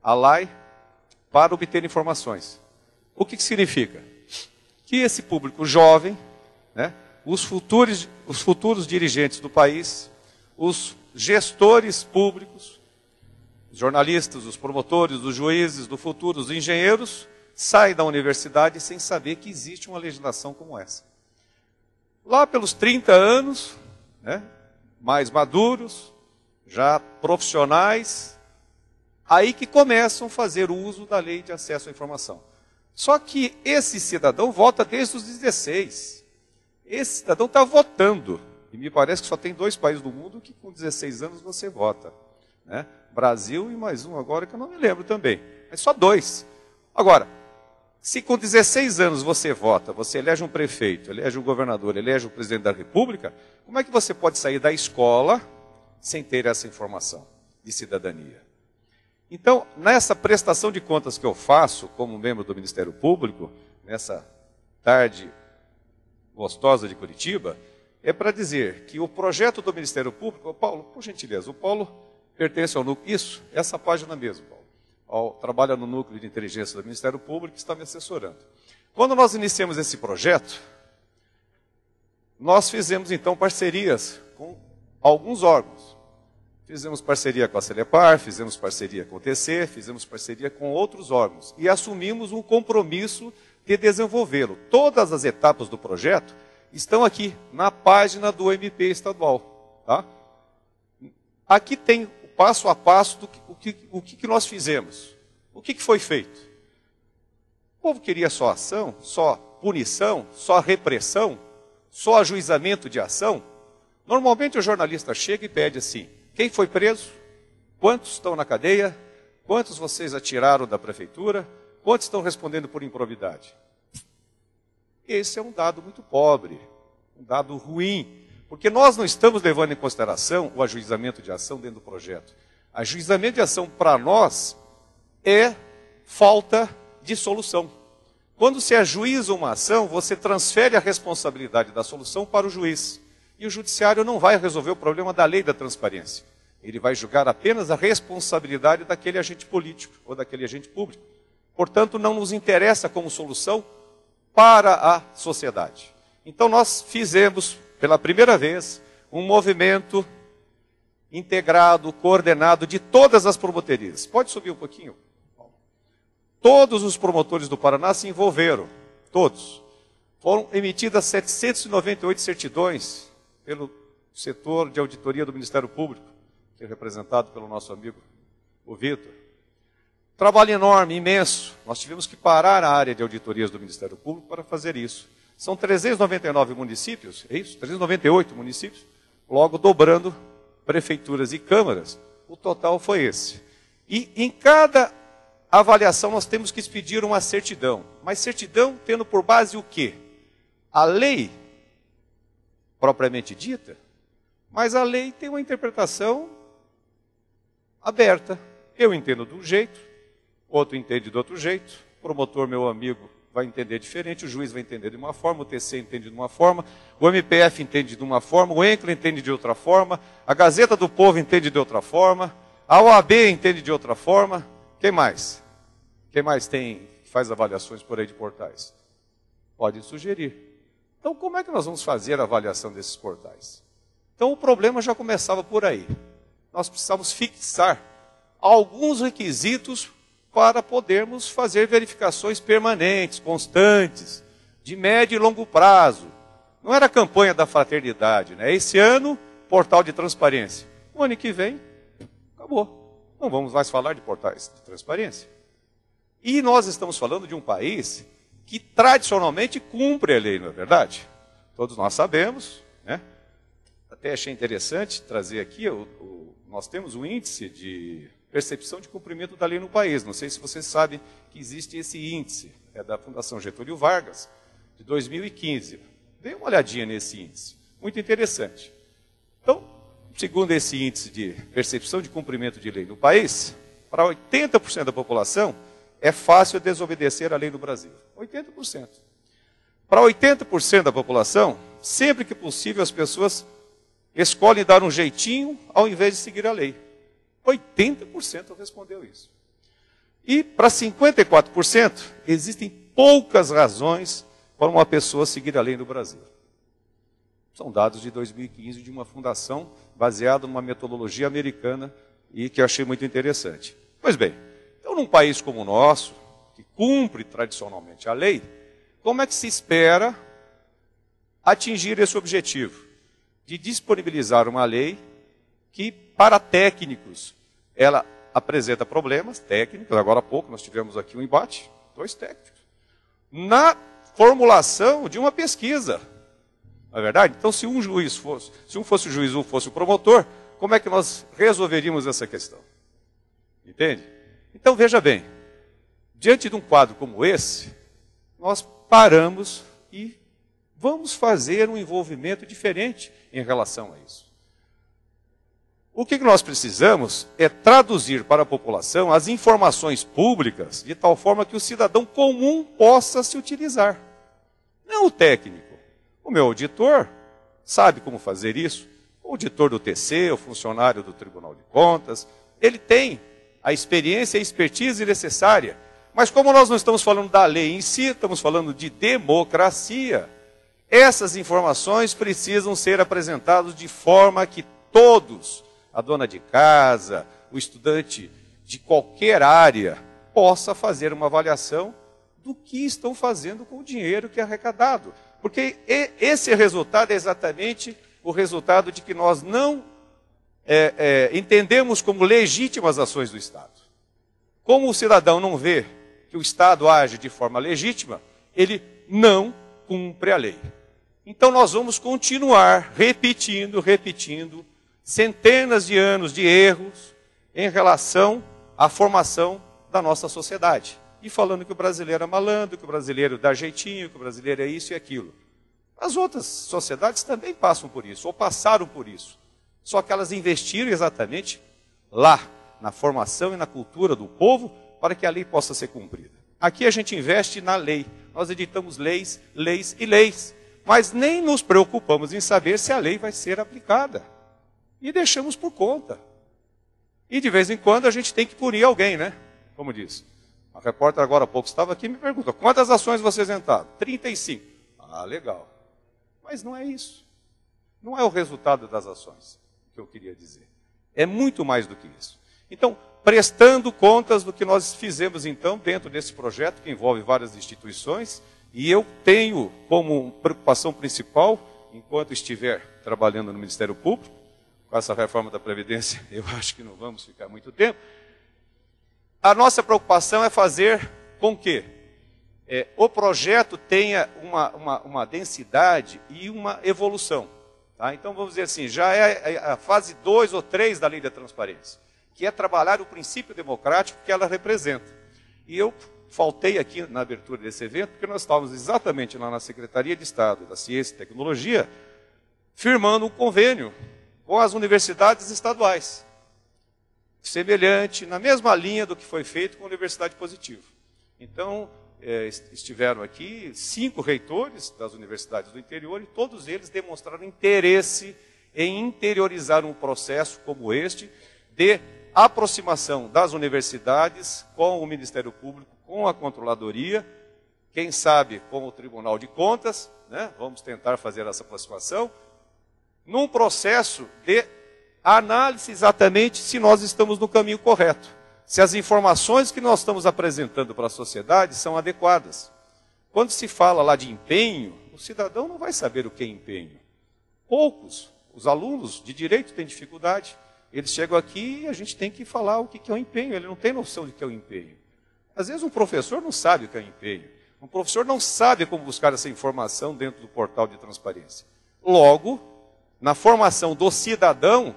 [SPEAKER 3] a LAI para obter informações. O que significa? Que esse público jovem, né, os futuros dirigentes do país, os gestores públicos, os jornalistas, os promotores, os juízes do futuro, os engenheiros, saem da universidade sem saber que existe uma legislação como essa. Lá pelos 30 anos, né, mais maduros, já profissionais, aí que começam a fazer uso da lei de acesso à informação. Só que esse cidadão vota desde os 16. Esse cidadão está votando. E me parece que só tem 2 países do mundo que com 16 anos você vota, né? Brasil e mais um agora que eu não me lembro também. Mas só 2. Agora, se com 16 anos você vota, você elege um prefeito, elege um governador, elege um presidente da República, como é que você pode sair da escola sem ter essa informação de cidadania? Então, nessa prestação de contas que eu faço como membro do Ministério Público, nessa tarde gostosa de Curitiba, é para dizer que o projeto do Ministério Público, Paulo, por gentileza, o Paulo pertence ao núcleo, isso, essa página mesmo, Paulo, trabalha no núcleo de inteligência do Ministério Público, que está me assessorando. Quando nós iniciamos esse projeto, nós fizemos então parcerias com alguns órgãos. Fizemos parceria com a Celepar, fizemos parceria com o TC, fizemos parceria com outros órgãos e assumimos um compromisso de desenvolvê-lo. Todas as etapas do projeto estão aqui na página do MP estadual. Tá? Aqui tem o passo a passo do que nós fizemos. O que foi feito? O povo queria só ação, só punição, só repressão, só ajuizamento de ação. Normalmente o jornalista chega e pede assim: quem foi preso? Quantos estão na cadeia? Quantos vocês atiraram da prefeitura? Quantos estão respondendo por improbidade? Esse é um dado muito pobre, um dado ruim, porque nós não estamos levando em consideração o ajuizamento de ação dentro do projeto. Ajuizamento de ação, para nós, é falta de solução. Quando se ajuiza uma ação, você transfere a responsabilidade da solução para o juiz. E o judiciário não vai resolver o problema da lei da transparência. Ele vai julgar apenas a responsabilidade daquele agente político ou daquele agente público. Portanto, não nos interessa como solução para a sociedade. Então, nós fizemos, pela primeira vez, um movimento integrado, coordenado de todas as promotorias. Pode subir um pouquinho? Todos os promotores do Paraná se envolveram, todos. Foram emitidas 798 certidões pelo setor de auditoria do Ministério Público, que é representado pelo nosso amigo, o Vitor. Trabalho enorme, imenso. Nós tivemos que parar a área de auditorias do Ministério Público para fazer isso. São 399 municípios, é isso? 398 municípios, logo dobrando prefeituras e câmaras. O total foi esse. E em cada avaliação nós temos que expedir uma certidão. Mas certidão tendo por base o quê? A lei propriamente dita, mas a lei tem uma interpretação aberta. Eu entendo de um jeito, outro entende de outro jeito, o promotor, meu amigo, vai entender diferente, o juiz vai entender de uma forma, o TC entende de uma forma, o MPF entende de uma forma, o ENCLA entende de outra forma, a Gazeta do Povo entende de outra forma, a OAB entende de outra forma. Quem mais? Quem mais faz avaliações por aí de portais? Podem sugerir. Então, como é que nós vamos fazer a avaliação desses portais? Então, o problema já começava por aí. Nós precisamos fixar alguns requisitos para podermos fazer verificações permanentes, constantes, de médio e longo prazo. Não era a campanha da fraternidade, né? Esse ano, portal de transparência. O ano que vem, acabou. Não vamos mais falar de portais de transparência. E nós estamos falando de um país que tradicionalmente cumpre a lei, não é verdade? Todos nós sabemos, né? Até achei interessante trazer aqui, nós temos um índice de percepção de cumprimento da lei no país. Não sei se vocês sabem que existe esse índice, é da Fundação Getúlio Vargas, de 2015. Dê uma olhadinha nesse índice, muito interessante. Então, segundo esse índice de percepção de cumprimento de lei no país, para 80% da população, é fácil desobedecer a lei no Brasil. 80%. Para 80% da população, sempre que possível, as pessoas escolhem dar um jeitinho ao invés de seguir a lei. 80% respondeu isso. E para 54%, existem poucas razões para uma pessoa seguir a lei no Brasil. São dados de 2015 de uma fundação baseada numa metodologia americana e que eu achei muito interessante. Pois bem, então num país como o nosso, que cumpre tradicionalmente a lei, como é que se espera atingir esse objetivo? De disponibilizar uma lei que, para técnicos, ela apresenta problemas técnicos. Agora há pouco nós tivemos aqui um embate, 2 técnicos, na formulação de uma pesquisa. Não é verdade? Então, se um fosse o juiz ou fosse o promotor, como é que nós resolveríamos essa questão? Entende? Então, veja bem, diante de um quadro como esse, nós paramos e vamos fazer um envolvimento diferente em relação a isso. O que nós precisamos é traduzir para a população as informações públicas de tal forma que o cidadão comum possa se utilizar. Não o técnico. O meu auditor sabe como fazer isso. O auditor do TC, o funcionário do Tribunal de Contas, ele tem a experiência e a expertise necessária. Mas como nós não estamos falando da lei em si, estamos falando de democracia, essas informações precisam ser apresentadas de forma que todos, a dona de casa, o estudante de qualquer área, possa fazer uma avaliação do que estão fazendo com o dinheiro que é arrecadado. Porque esse resultado é exatamente o resultado de que nós não entendemos como legítimas ações do Estado. Como o cidadão não vê que o Estado age de forma legítima, ele não cumpre a lei. Então nós vamos continuar repetindo centenas de anos de erros em relação à formação da nossa sociedade. E falando que o brasileiro é malandro, que o brasileiro dá jeitinho, que o brasileiro é isso e aquilo. As outras sociedades também passam por isso, ou passaram por isso. Só que elas investiram exatamente lá, na formação e na cultura do povo, para que a lei possa ser cumprida. Aqui a gente investe na lei. Nós editamos leis, leis e leis. Mas nem nos preocupamos em saber se a lei vai ser aplicada. E deixamos por conta. E de vez em quando a gente tem que punir alguém, né? Como diz. A repórter agora há pouco estava aqui e me perguntou, quantas ações vocês entraram? 35. Ah, legal. Mas não é isso. Não é o resultado das ações que eu queria dizer. É muito mais do que isso. Então, prestando contas do que nós fizemos então dentro desse projeto que envolve várias instituições, e eu tenho como preocupação principal, enquanto estiver trabalhando no Ministério Público, com essa reforma da Previdência, eu acho que não vamos ficar muito tempo, a nossa preocupação é fazer com que o projeto tenha uma densidade e uma evolução. Tá? Então, vamos dizer assim, já é a fase 2 ou 3 da Lei da Transparência, que é trabalhar o princípio democrático que ela representa. E eu faltei aqui na abertura desse evento, porque nós estávamos exatamente lá na Secretaria de Estado da Ciência e Tecnologia, firmando um convênio com as universidades estaduais, semelhante, na mesma linha do que foi feito com a Universidade Positiva. Então, estiveram aqui 5 reitores das universidades do interior e todos eles demonstraram interesse em interiorizar um processo como este de aproximação das universidades com o Ministério Público, com a Controladoria, quem sabe com o Tribunal de Contas, né? Vamos tentar fazer essa aproximação, num processo de análise exatamente se nós estamos no caminho correto, se as informações que nós estamos apresentando para a sociedade são adequadas. Quando se fala lá de empenho, o cidadão não vai saber o que é empenho. Poucos, os alunos de direito têm dificuldade. Eles chegam aqui e a gente tem que falar o que é o empenho, ele não tem noção de que é o empenho. Às vezes um professor não sabe o que é o empenho. Um professor não sabe como buscar essa informação dentro do portal de transparência. Logo, na formação do cidadão,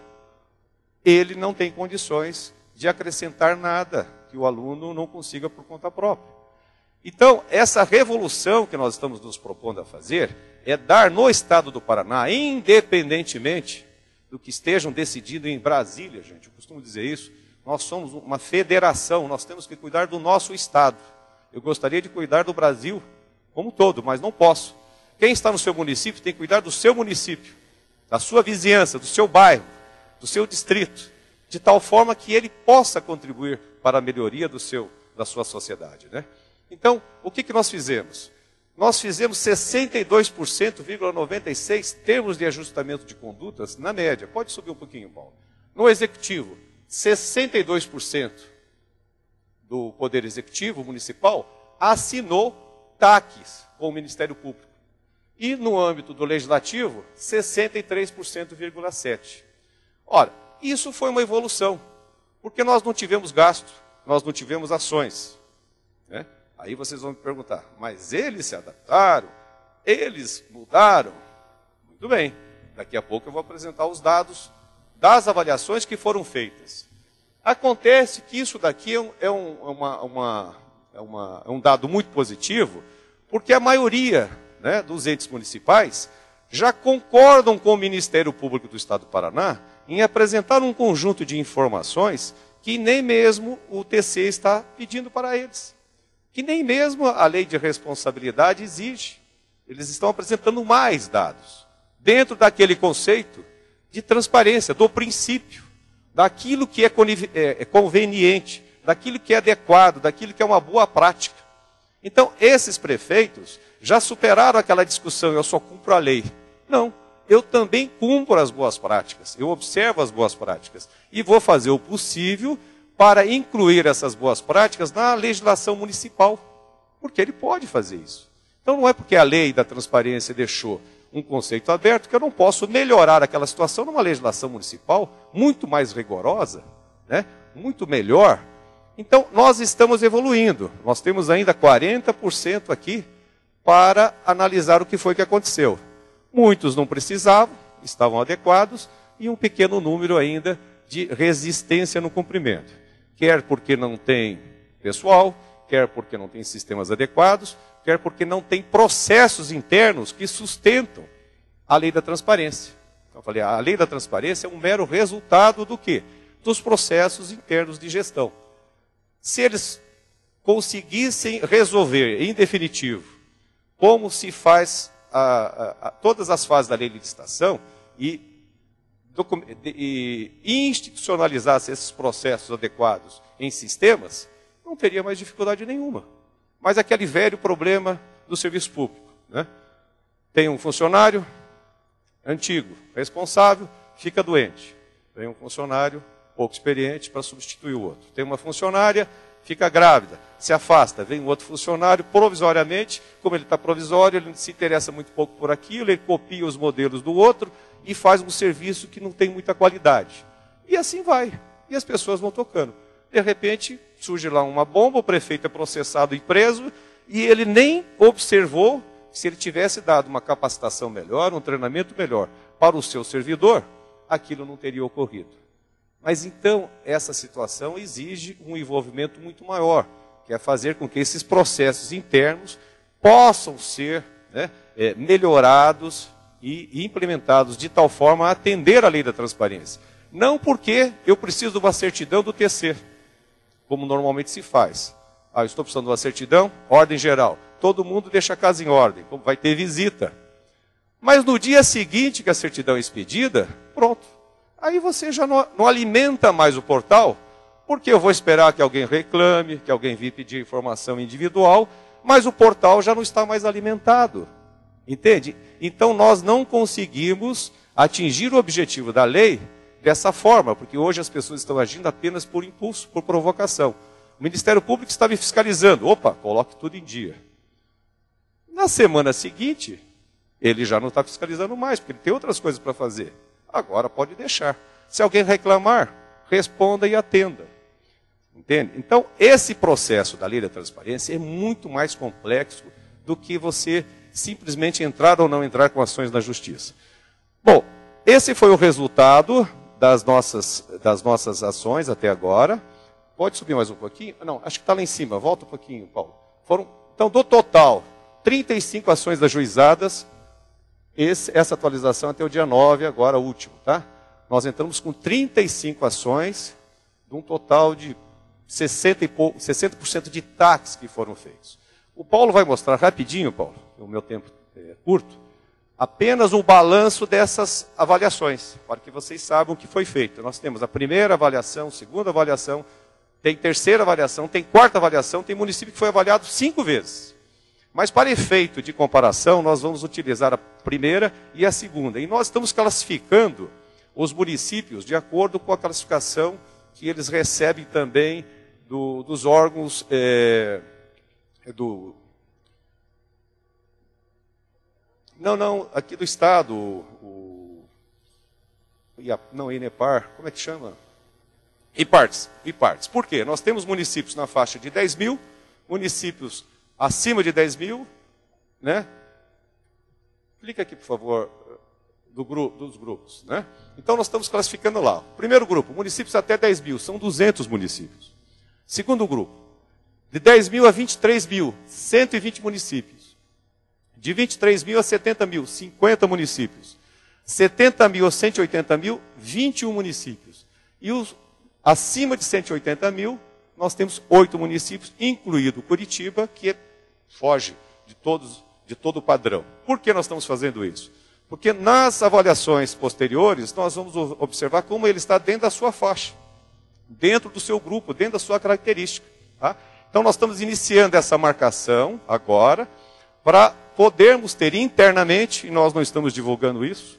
[SPEAKER 3] ele não tem condições de acrescentar nada que o aluno não consiga por conta própria. Então, essa revolução que nós estamos nos propondo a fazer é dar no Estado do Paraná, independentemente do que estejam decidindo em Brasília, gente, eu costumo dizer isso, nós somos uma federação, nós temos que cuidar do nosso Estado. Eu gostaria de cuidar do Brasil como um todo, mas não posso. Quem está no seu município tem que cuidar do seu município, da sua vizinhança, do seu bairro, do seu distrito, de tal forma que ele possa contribuir para a melhoria da sua sociedade, né? Então, o que nós fizemos? Nós fizemos 62,96% termos de ajustamento de condutas na média. Pode subir um pouquinho, Paulo. No Executivo, 62% do Poder Executivo Municipal assinou TACs com o Ministério Público. E no âmbito do Legislativo, 63,7%. Ora, isso foi uma evolução, porque nós não tivemos gasto, nós não tivemos ações, né? Aí vocês vão me perguntar, mas eles se adaptaram? Eles mudaram? Muito bem, daqui a pouco eu vou apresentar os dados das avaliações que foram feitas. Acontece que isso daqui é um dado muito positivo, porque a maioria, né, dos entes municipais já concordam com o Ministério Público do Estado do Paraná em apresentar um conjunto de informações que nem mesmo o TC está pedindo para eles. Que nem mesmo a lei de responsabilidade exige. Eles estão apresentando mais dados, dentro daquele conceito de transparência, do princípio, daquilo que é conveniente, daquilo que é adequado, daquilo que é uma boa prática. Então, esses prefeitos já superaram aquela discussão, eu só cumpro a lei. Não, eu também cumpro as boas práticas, eu observo as boas práticas e vou fazer o possível para incluir essas boas práticas na legislação municipal, porque ele pode fazer isso. Então não é porque a lei da transparência deixou um conceito aberto que eu não posso melhorar aquela situação numa legislação municipal muito mais rigorosa, né? Muito melhor. Então nós estamos evoluindo, nós temos ainda 40% aqui para analisar o que foi que aconteceu. Muitos não precisavam, estavam adequados, e um pequeno número ainda de resistência no cumprimento. Quer porque não tem pessoal, quer porque não tem sistemas adequados, quer porque não tem processos internos que sustentam a lei da transparência. Então, eu falei, a lei da transparência é um mero resultado do quê? Dos processos internos de gestão. Se eles conseguissem resolver, em definitivo, como se faz todas as fases da lei de licitação e institucionalizasse esses processos adequados em sistemas, não teria mais dificuldade nenhuma. Mas aquele velho problema do serviço público, né? Tem um funcionário antigo, responsável, fica doente. Tem um funcionário pouco experiente para substituir o outro. Tem uma funcionária, fica grávida, se afasta, vem um outro funcionário, provisoriamente, como ele está provisório, ele se interessa muito pouco por aquilo, ele copia os modelos do outro e faz um serviço que não tem muita qualidade. E assim vai, e as pessoas vão tocando. De repente, surge lá uma bomba, o prefeito é processado e preso, e ele nem observou que se ele tivesse dado uma capacitação melhor, um treinamento melhor para o seu servidor, aquilo não teria ocorrido. Mas então, essa situação exige um envolvimento muito maior, que é fazer com que esses processos internos possam ser, né, melhorados e implementados de tal forma a atender à lei da transparência. Não porque eu preciso de uma certidão do TC, como normalmente se faz. Eu estou precisando de uma certidão, ordem geral. Todo mundo deixa a casa em ordem, como vai ter visita. Mas no dia seguinte que a certidão é expedida, pronto. Aí você já não alimenta mais o portal, porque eu vou esperar que alguém reclame, que alguém venha pedir informação individual, mas o portal já não está mais alimentado. Entende? Então nós não conseguimos atingir o objetivo da lei dessa forma, porque hoje as pessoas estão agindo apenas por impulso, por provocação. O Ministério Público está me fiscalizando. Opa, coloque tudo em dia. Na semana seguinte, ele já não está fiscalizando mais, porque ele tem outras coisas para fazer. Agora pode deixar. Se alguém reclamar, responda e atenda. Entende? Então, esse processo da lei da transparência é muito mais complexo do que você simplesmente entrar ou não entrar com ações na justiça. Bom, esse foi o resultado das nossas ações até agora. Pode subir mais um pouquinho? Não, acho que está lá em cima. Volta um pouquinho, Paulo. Então, do total, 35 ações ajuizadas. Essa atualização até o dia 9, agora o último, tá? Nós entramos com 35 ações, de um total de 60% de TACs que foram feitos. O Paulo vai mostrar rapidinho, Paulo, o meu tempo é curto, apenas o balanço dessas avaliações, para que vocês saibam o que foi feito. Nós temos a primeira avaliação, segunda avaliação, tem terceira avaliação, tem quarta avaliação, tem município que foi avaliado 5 vezes. Mas para efeito de comparação, nós vamos utilizar a primeira e a segunda. E nós estamos classificando os municípios de acordo com a classificação que eles recebem também dos órgãos aqui do Estado, não, INEPAR, como é que chama? IPARTS. Por quê? Nós temos municípios na faixa de 10 mil, municípios acima de 10 mil, né? Clica aqui, por favor, dos grupos, né? Então, nós estamos classificando lá. Primeiro grupo, municípios até 10 mil, são 200 municípios. Segundo grupo, de 10 mil a 23 mil, 120 municípios. De 23 mil a 70 mil, 50 municípios. 70 mil a 180 mil, 21 municípios. E os acima de 180 mil, nós temos 8 municípios, incluído Curitiba, que foge de todo o padrão. Por que nós estamos fazendo isso? Porque nas avaliações posteriores, nós vamos observar como ele está dentro da sua faixa, dentro do seu grupo, dentro da sua característica. Tá? Então, nós estamos iniciando essa marcação agora, para podermos ter internamente, e nós não estamos divulgando isso,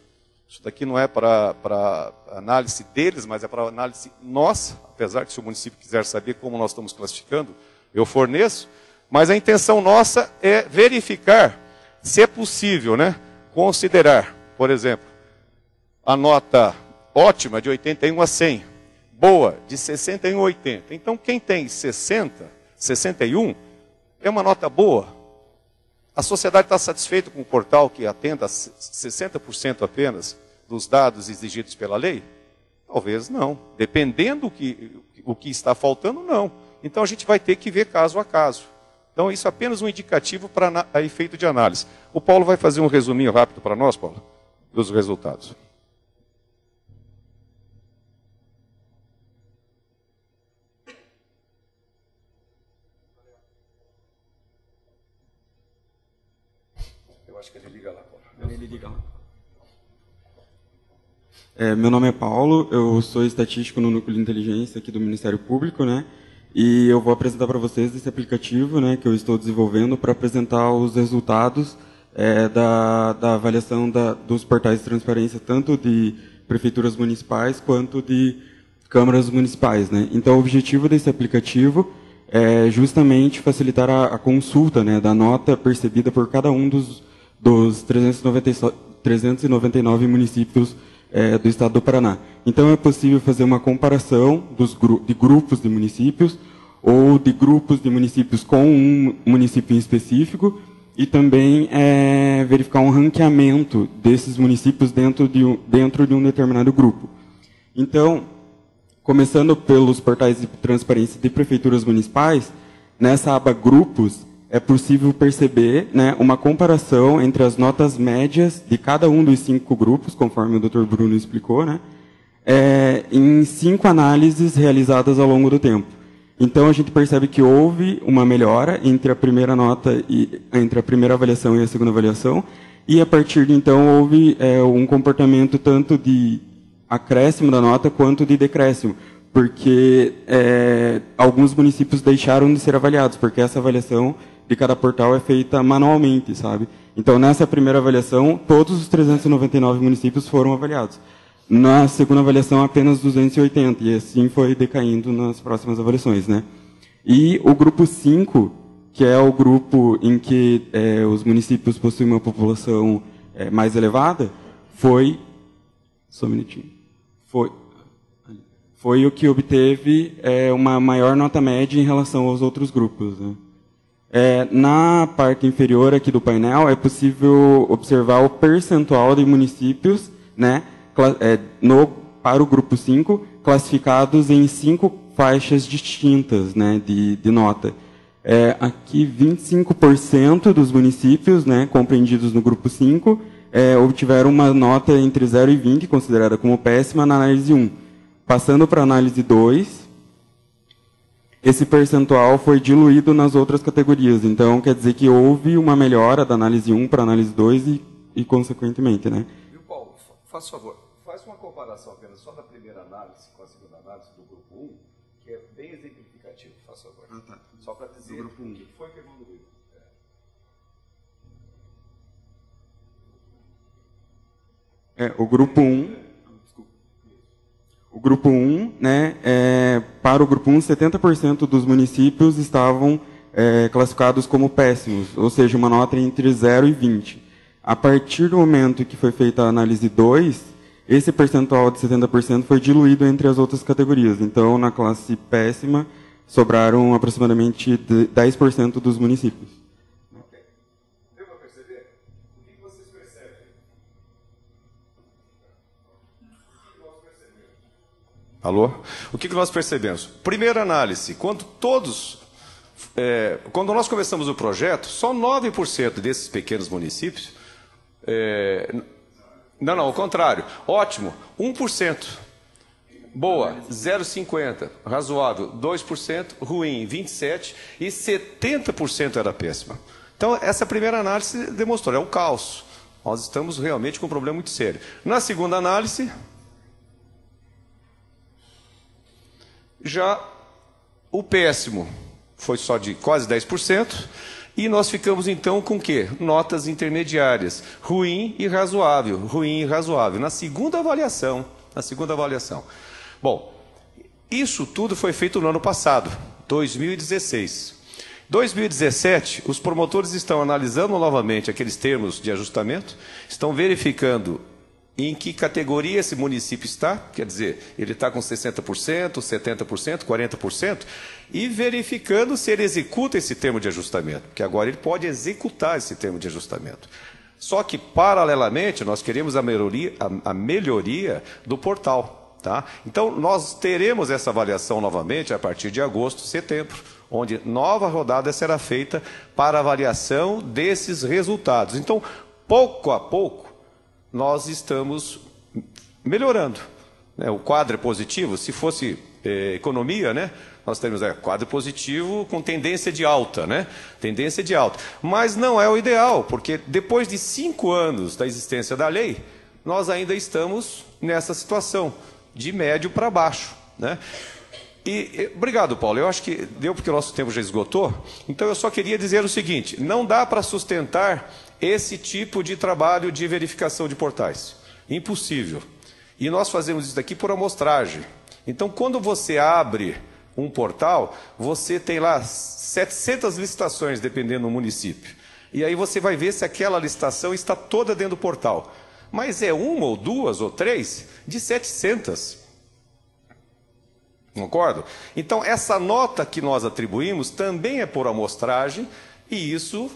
[SPEAKER 3] Isso daqui não é para análise deles, mas é para análise nossa, apesar que se o município quiser saber como nós estamos classificando, eu forneço. Mas a intenção nossa é verificar se é possível, né, considerar, por exemplo, a nota ótima de 81 a 100, boa de 61 a 80. Então quem tem 60, 61, é uma nota boa. A sociedade está satisfeita com o portal que atenda a 60% apenas dos dados exigidos pela lei? Talvez não. Dependendo o que está faltando, não. Então a gente vai ter que ver caso a caso. Então isso é apenas um indicativo para efeito de análise. O Paulo vai fazer um resuminho rápido para nós, Paulo, dos resultados. Acho que ele liga lá, Paulo. Ele liga lá.
[SPEAKER 4] Meu nome é Paulo, eu sou estatístico no Núcleo de Inteligência aqui do Ministério Público, né? E eu vou apresentar para vocês esse aplicativo, né, que eu estou desenvolvendo para apresentar os resultados da avaliação dos portais de transparência, tanto de prefeituras municipais quanto de câmaras municipais, né? Então, o objetivo desse aplicativo é justamente facilitar a consulta, né, da nota percebida por cada um dos 399 municípios do estado do Paraná. Então, é possível fazer uma comparação de grupos de municípios ou de grupos de municípios com um município em específico e também verificar um ranqueamento desses municípios dentro de um determinado grupo. Então, começando pelos portais de transparência de prefeituras municipais, nessa aba Grupos, é possível perceber, né, uma comparação entre as notas médias de cada um dos 5 grupos, conforme o Dr. Bruno explicou, né, em 5 análises realizadas ao longo do tempo. Então, a gente percebe que houve uma melhora entre a primeira nota entre a primeira avaliação e a segunda avaliação, e a partir de então houve um comportamento tanto de acréscimo da nota quanto de decréscimo, porque alguns municípios deixaram de ser avaliados, porque essa avaliação de cada portal é feita manualmente, sabe? Então, nessa primeira avaliação, todos os 399 municípios foram avaliados. Na segunda avaliação, apenas 280, e assim foi decaindo nas próximas avaliações, né? E o grupo 5, que é o grupo em que os municípios possuem uma população mais elevada, foi... Só um minutinho. Foi o que obteve uma maior nota média em relação aos outros grupos, né? Na parte inferior aqui do painel, é possível observar o percentual de municípios, né, para o grupo 5, classificados em 5 faixas distintas, né, de nota. Aqui, 25% dos municípios, né, compreendidos no grupo 5, obtiveram uma nota entre 0 e 20, considerada como péssima, na análise 1. Passando para a análise 2, esse percentual foi diluído nas outras categorias. Então, quer dizer que houve uma melhora da análise 1 para a análise 2 e consequentemente, né?
[SPEAKER 3] Viu, Paulo? Faz favor. Faz uma comparação apenas só da primeira análise com a segunda análise do grupo 1, que é bem exemplificativo. Faz favor. Ah, tá. Só para dizer o que foi que evoluiu.
[SPEAKER 4] O grupo 1... O grupo 1, né, para o grupo 1, 70% dos municípios estavam classificados como péssimos, ou seja, uma nota entre 0 e 20. A partir do momento que foi feita a análise 2, esse percentual de 70% foi diluído entre as outras categorias. Então, na classe péssima, sobraram aproximadamente 10% dos municípios.
[SPEAKER 3] Deu para perceber? O que vocês percebem? Alô? O que nós percebemos? Primeira análise, quando nós começamos o projeto, só 9% desses pequenos municípios, não, ao contrário, ótimo, 1%, boa, 0,50%, razoável, 2%, ruim, 27%, e 70% era péssima. Então, essa primeira análise demonstrou, é um caos. Nós estamos realmente com um problema muito sério. Na segunda análise... Já o péssimo foi só de quase 10%,
[SPEAKER 5] E nós ficamos, então, com o quê? Notas intermediárias, ruim e razoável, ruim e razoável, na segunda avaliação. Bom, isso tudo foi feito no ano passado, 2016. 2017, os promotores estão analisando novamente aqueles termos de ajustamento, estão verificando em que categoria esse município está, quer dizer, ele está com 60%, 70%, 40%, e verificando se ele executa esse termo de ajustamento, porque agora ele pode executar esse termo de ajustamento. Só que, paralelamente, nós queremos a melhoria do portal. Tá? Então, nós teremos essa avaliação novamente a partir de agosto, setembro, onde nova rodada será feita para avaliação desses resultados. Então, pouco a pouco, nós estamos melhorando. O quadro é positivo, se fosse economia, né? Nós temos quadro positivo com tendência de alta, né? Tendência de alta. Mas não é o ideal, porque depois de 5 anos da existência da lei, nós ainda estamos nessa situação, de médio para baixo, né? Obrigado, Paulo. Eu acho que deu porque o nosso tempo já esgotou. Então, eu só queria dizer o seguinte, não dá para sustentar esse tipo de trabalho de verificação de portais. Impossível. E nós fazemos isso daqui por amostragem. Então, quando você abre um portal, você tem lá 700 licitações, dependendo do município. E aí você vai ver se aquela licitação está toda dentro do portal. Mas é uma ou duas ou três de 700. Concordo? Então, essa nota que nós atribuímos também é por amostragem e isso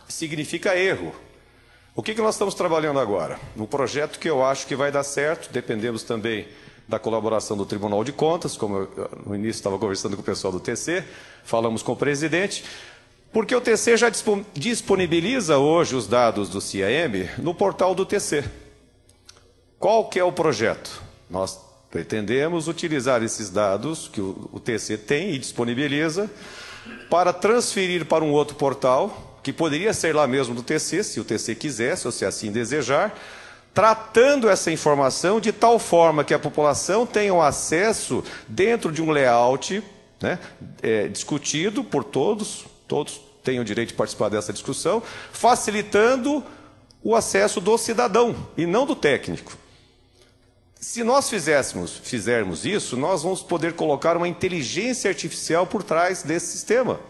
[SPEAKER 5] significa erro. O que nós estamos trabalhando agora? Um projeto que eu acho que vai dar certo, dependemos também da colaboração do Tribunal de Contas, como eu, no início estava conversando com o pessoal do TC, falamos com o presidente, porque o TC já disponibiliza hoje os dados do CIAM no portal do TC. Qual que é o projeto? Nós pretendemos utilizar esses dados que o TC tem e disponibiliza para transferir para um outro portal, que poderia ser lá mesmo do TC, se o TC quisesse, ou se assim desejar, tratando essa informação de tal forma que a população tenha um acesso dentro de um layout, né, discutido por todos têm o direito de participar dessa discussão, facilitando o acesso do cidadão e não do técnico. Se nós fizermos isso, nós vamos poder colocar uma inteligência artificial por trás desse sistema.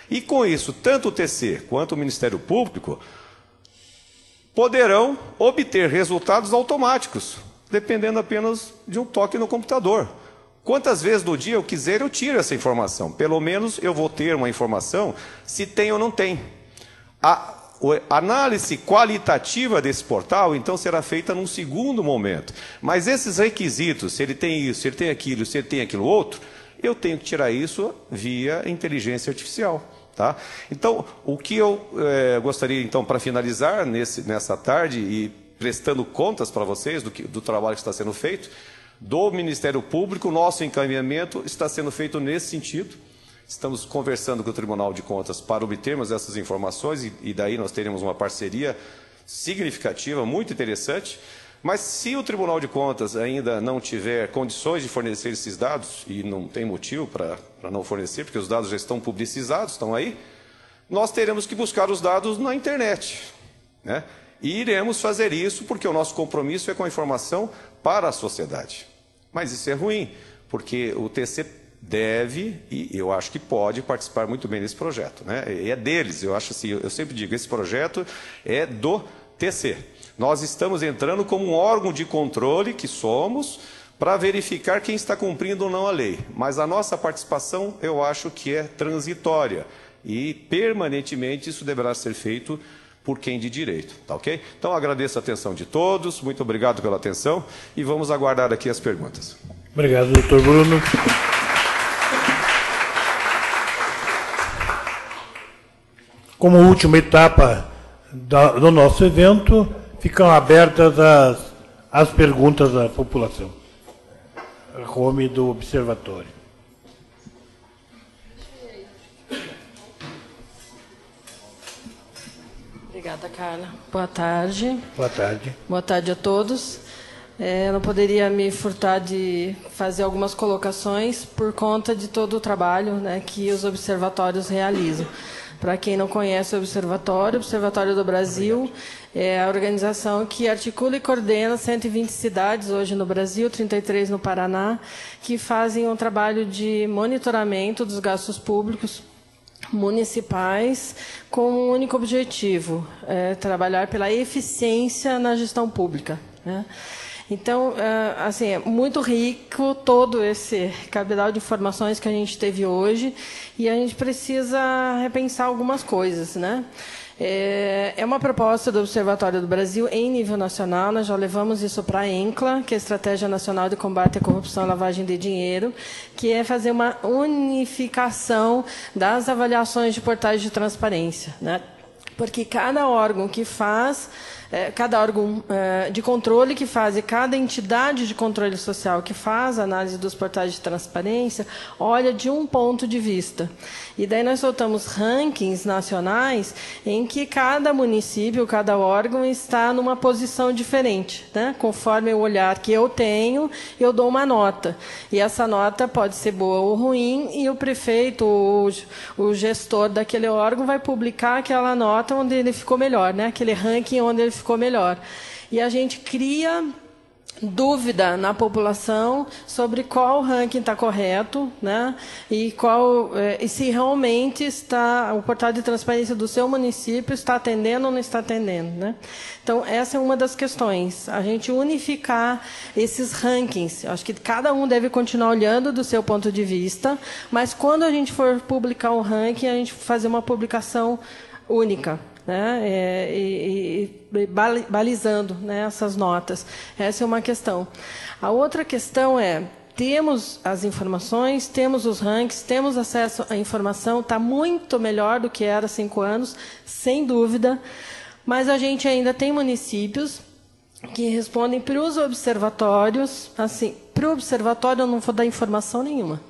[SPEAKER 5] E com isso, tanto o TC quanto o Ministério Público poderão obter resultados automáticos, dependendo apenas de um toque no computador. Quantas vezes no dia eu quiser, eu tiro essa informação. Pelo menos eu vou ter uma informação se tem ou não tem. A análise qualitativa desse portal, então, será feita num segundo momento. Mas esses requisitos, se ele tem isso, se ele tem aquilo, se ele tem aquilo outro, eu tenho que tirar isso via inteligência artificial. Tá? Então, o que eu gostaria, então, para finalizar nessa tarde e prestando contas para vocês do trabalho que está sendo feito, do Ministério Público, o nosso encaminhamento está sendo feito nesse sentido. Estamos conversando com o Tribunal de Contas para obtermos essas informações e daí nós teremos uma parceria significativa, muito interessante. Mas se o Tribunal de Contas ainda não tiver condições de fornecer esses dados, e não tem motivo para não fornecer, porque os dados já estão publicizados, estão aí, nós teremos que buscar os dados na internet, né? E iremos fazer isso porque o nosso compromisso é com a informação para a sociedade. Mas isso é ruim, porque o TC deve, e eu acho que pode, participar muito bem desse projeto, né? E é deles, eu acho assim, eu sempre digo, esse projeto é do TC. Nós estamos entrando como um órgão de controle, que somos, para verificar quem está cumprindo ou não a lei. Mas a nossa participação, eu acho que é transitória. E, permanentemente, isso deverá ser feito por quem de direito. Tá ok? Então, agradeço a atenção de todos. Muito obrigado pela atenção. E vamos aguardar aqui as perguntas.
[SPEAKER 1] Obrigado, doutor Bruno. Como última etapa do nosso evento, ficam abertas as perguntas da população. Rome do Observatório.
[SPEAKER 6] Obrigada, Carla. Boa tarde.
[SPEAKER 1] Boa tarde.
[SPEAKER 6] Boa tarde a todos. Eu não poderia me furtar de fazer algumas colocações por conta de todo o trabalho, né, que os observatórios realizam. Para quem não conhece o Observatório do Brasil é a organização que articula e coordena 120 cidades hoje no Brasil, 33 no Paraná, que fazem um trabalho de monitoramento dos gastos públicos municipais com um único objetivo, trabalhar pela eficiência na gestão pública, né? Então, assim, é muito rico todo esse cabedal de informações que a gente teve hoje e a gente precisa repensar algumas coisas, né? É uma proposta do Observatório do Brasil em nível nacional, nós já levamos isso para a ENCLA, que é a Estratégia Nacional de Combate à Corrupção e Lavagem de Dinheiro, que é fazer uma unificação das avaliações de portais de transparência, né? Porque cada órgão que faz, cada órgão de controle que faz e cada entidade de controle social que faz a análise dos portais de transparência, olha de um ponto de vista. E daí nós soltamos rankings nacionais em que cada município, cada órgão está numa posição diferente, né? Conforme o olhar que eu tenho, eu dou uma nota. E essa nota pode ser boa ou ruim, e o prefeito, o gestor daquele órgão vai publicar aquela nota onde ele ficou melhor, né? Aquele ranking onde ele ficou melhor. E a gente cria dúvida na população sobre qual ranking está correto, né? E se realmente o portal de transparência do seu município está atendendo ou não está atendendo, né? Então, essa é uma das questões, a gente unificar esses rankings. Acho que cada um deve continuar olhando do seu ponto de vista, mas quando a gente for publicar um ranking, a gente fazer uma publicação única, né? Balizando, né, essas notas. Essa é uma questão. A outra questão é, temos as informações, temos os rankings, temos acesso à informação, está muito melhor do que era há 5 anos, sem dúvida, mas a gente ainda tem municípios que respondem para os observatórios, assim, para o observatório eu não vou dar informação nenhuma.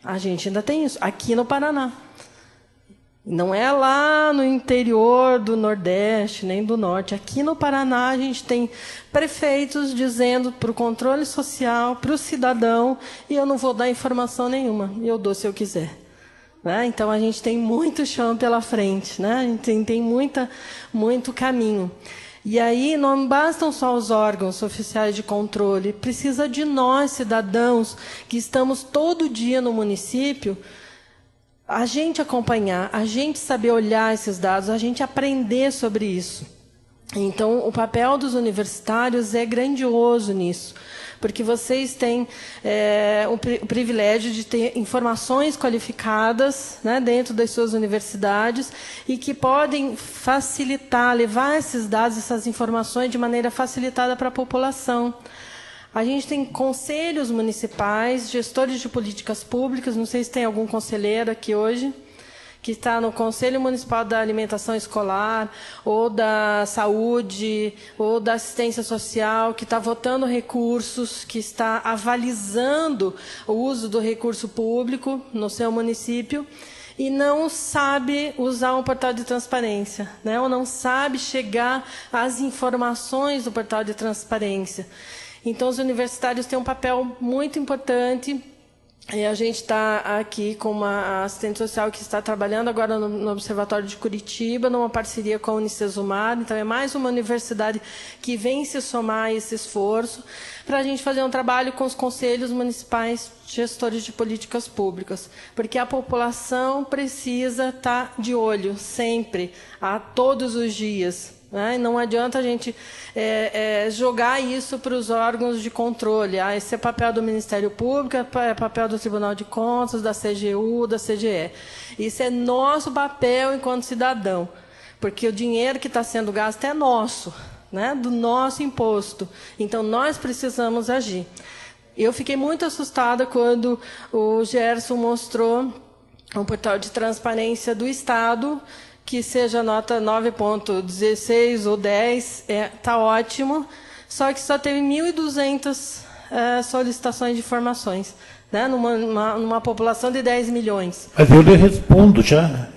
[SPEAKER 6] A gente ainda tem isso, aqui no Paraná. Não é lá no interior do Nordeste, nem do Norte. Aqui no Paraná, a gente tem prefeitos dizendo para o controle social, para o cidadão, e eu não vou dar informação nenhuma, eu dou se eu quiser. Né? Então, a gente tem muito chão pela frente, né? A gente tem muito caminho. E aí, não bastam só os órgãos oficiais de controle, precisa de nós, cidadãos, que estamos todo dia no município, a gente acompanhar, a gente saber olhar esses dados, a gente aprender sobre isso. Então, o papel dos universitários é grandioso nisso, porque vocês têm o privilégio de ter informações qualificadas, né, dentro das suas universidades e que podem facilitar, levar esses dados, essas informações de maneira facilitada para a população. A gente tem conselhos municipais, gestores de políticas públicas, não sei se tem algum conselheiro aqui hoje, que está no Conselho Municipal da Alimentação Escolar, ou da Saúde, ou da Assistência Social, que está votando recursos, que está avalizando o uso do recurso público no seu município, e não sabe usar um portal de transparência, né? Ou não sabe chegar às informações do portal de transparência. Então, os universitários têm um papel muito importante. E a gente está aqui com uma assistente social que está trabalhando agora no Observatório de Curitiba, numa parceria com a Unicesumar. Então, é mais uma universidade que vem se somar a esse esforço para a gente fazer um trabalho com os conselhos municipais, gestores de políticas públicas. Porque a população precisa estar de olho sempre, a todos os dias. Não adianta a gente jogar isso para os órgãos de controle. Esse é papel do Ministério Público, é papel do Tribunal de Contas, da CGU, da CGE. Isso é nosso papel enquanto cidadão, porque o dinheiro que está sendo gasto é nosso, né, do nosso imposto. Então, nós precisamos agir. Eu fiquei muito assustada quando o Gerson mostrou um portal de transparência do Estado, que seja nota 9.16 ou 10, está ótimo, só que só teve 1.200 solicitações de informações, né, numa população de 10 milhões.
[SPEAKER 1] Mas eu lhe respondo já,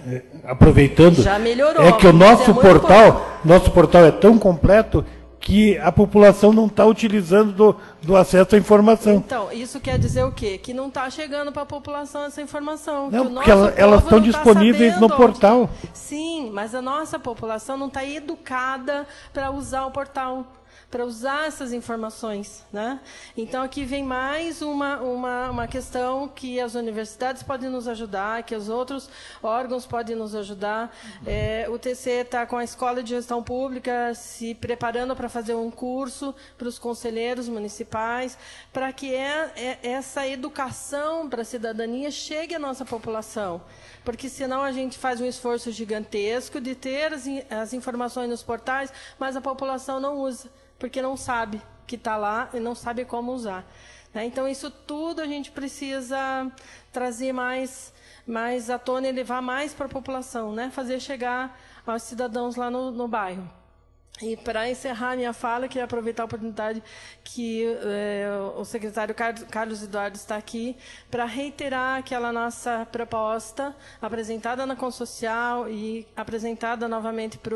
[SPEAKER 1] aproveitando.
[SPEAKER 6] Já melhorou.
[SPEAKER 1] É que o nosso portal é tão completo que a população não está utilizando do acesso à informação.
[SPEAKER 6] Então, isso quer dizer o quê? Que não está chegando para a população essa informação.
[SPEAKER 1] Não,
[SPEAKER 6] que o
[SPEAKER 1] porque
[SPEAKER 6] nosso
[SPEAKER 1] elas
[SPEAKER 6] povo
[SPEAKER 1] estão
[SPEAKER 6] não tá
[SPEAKER 1] disponíveis
[SPEAKER 6] sabendo
[SPEAKER 1] no portal.
[SPEAKER 6] Sim, mas a nossa população não está educada para usar o portal, para usar essas informações, né? Então, aqui vem mais uma questão que as universidades podem nos ajudar, que os outros órgãos podem nos ajudar. O TC está com a Escola de Gestão Pública se preparando para fazer um curso para os conselheiros municipais, para que essa educação para a cidadania chegue à nossa população. Porque, senão, a gente faz um esforço gigantesco de ter as informações nos portais, mas a população não usa, porque não sabe que está lá e não sabe como usar. Então, isso tudo a gente precisa trazer mais à tona e levar mais para a população, né? Fazer chegar aos cidadãos lá no bairro. E, para encerrar minha fala, queria aproveitar a oportunidade que o secretário Carlos Eduardo está aqui para reiterar aquela nossa proposta apresentada na Consocial e apresentada novamente para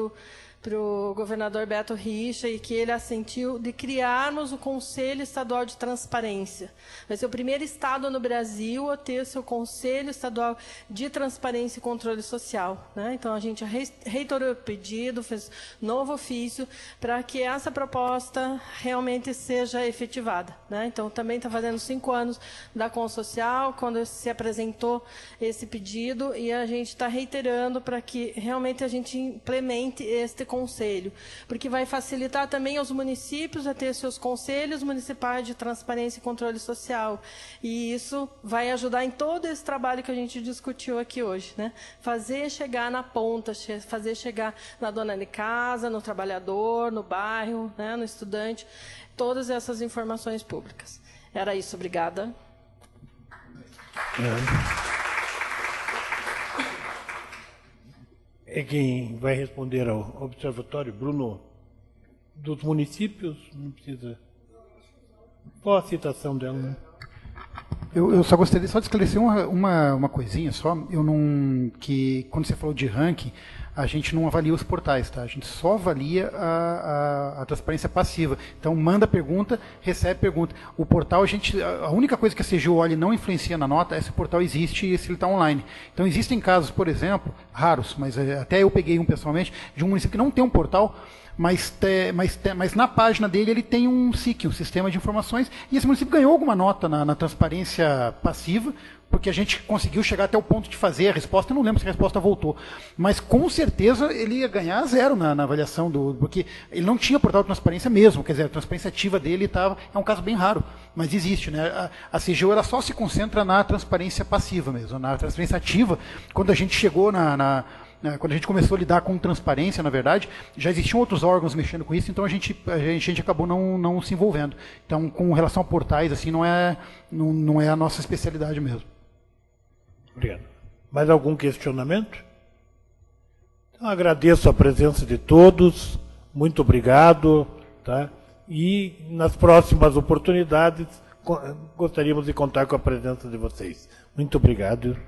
[SPEAKER 6] o governador Beto Richa, e que ele assentiu, de criarmos o Conselho Estadual de Transparência. Vai ser o primeiro estado no Brasil a ter seu Conselho Estadual de Transparência e Controle Social, né? Então, a gente reitorou o pedido, fez novo ofício, para que essa proposta realmente seja efetivada, né? Então, também está fazendo 5 anos da Consocial, quando se apresentou esse pedido, e a gente está reiterando para que realmente a gente implemente este conselho, porque vai facilitar também aos municípios a ter seus conselhos municipais de transparência e controle social. E isso vai ajudar em todo esse trabalho que a gente discutiu aqui hoje, né? Fazer chegar na ponta, fazer chegar na dona de casa, no trabalhador, no bairro, né, no estudante, todas essas informações públicas. Era isso, obrigada.
[SPEAKER 1] Quem vai responder ao observatório, Bruno, dos municípios, não precisa. Qual a citação dela, né?
[SPEAKER 2] Eu só gostaria de esclarecer uma coisinha só. Que quando você falou de ranking, a gente não avalia os portais, tá? A gente só avalia a transparência passiva. Então, manda pergunta, recebe pergunta. O portal, a única coisa que a CGU olha e não influencia na nota é se o portal existe e se ele está online. Então, existem casos, por exemplo, raros, mas até eu peguei um pessoalmente, de um município que não tem um portal, mas na página dele ele tem um SIC, um Sistema de Informações, e esse município ganhou alguma nota na transparência passiva, porque a gente conseguiu chegar até o ponto de fazer a resposta. Eu não lembro se a resposta voltou, mas com certeza ele ia ganhar 0 na avaliação, porque ele não tinha portal de transparência mesmo, quer dizer, a transparência ativa dele é um caso bem raro, mas existe, né? A CGU ela só se concentra na transparência passiva mesmo, na transparência ativa. Quando a gente chegou quando a gente começou a lidar com transparência, na verdade, já existiam outros órgãos mexendo com isso, então a gente acabou não se envolvendo. Então, com relação a portais, assim, não é a nossa especialidade mesmo.
[SPEAKER 1] Obrigado. Mais algum questionamento? Então, agradeço a presença de todos, muito obrigado, tá? E nas próximas oportunidades gostaríamos de contar com a presença de vocês. Muito obrigado.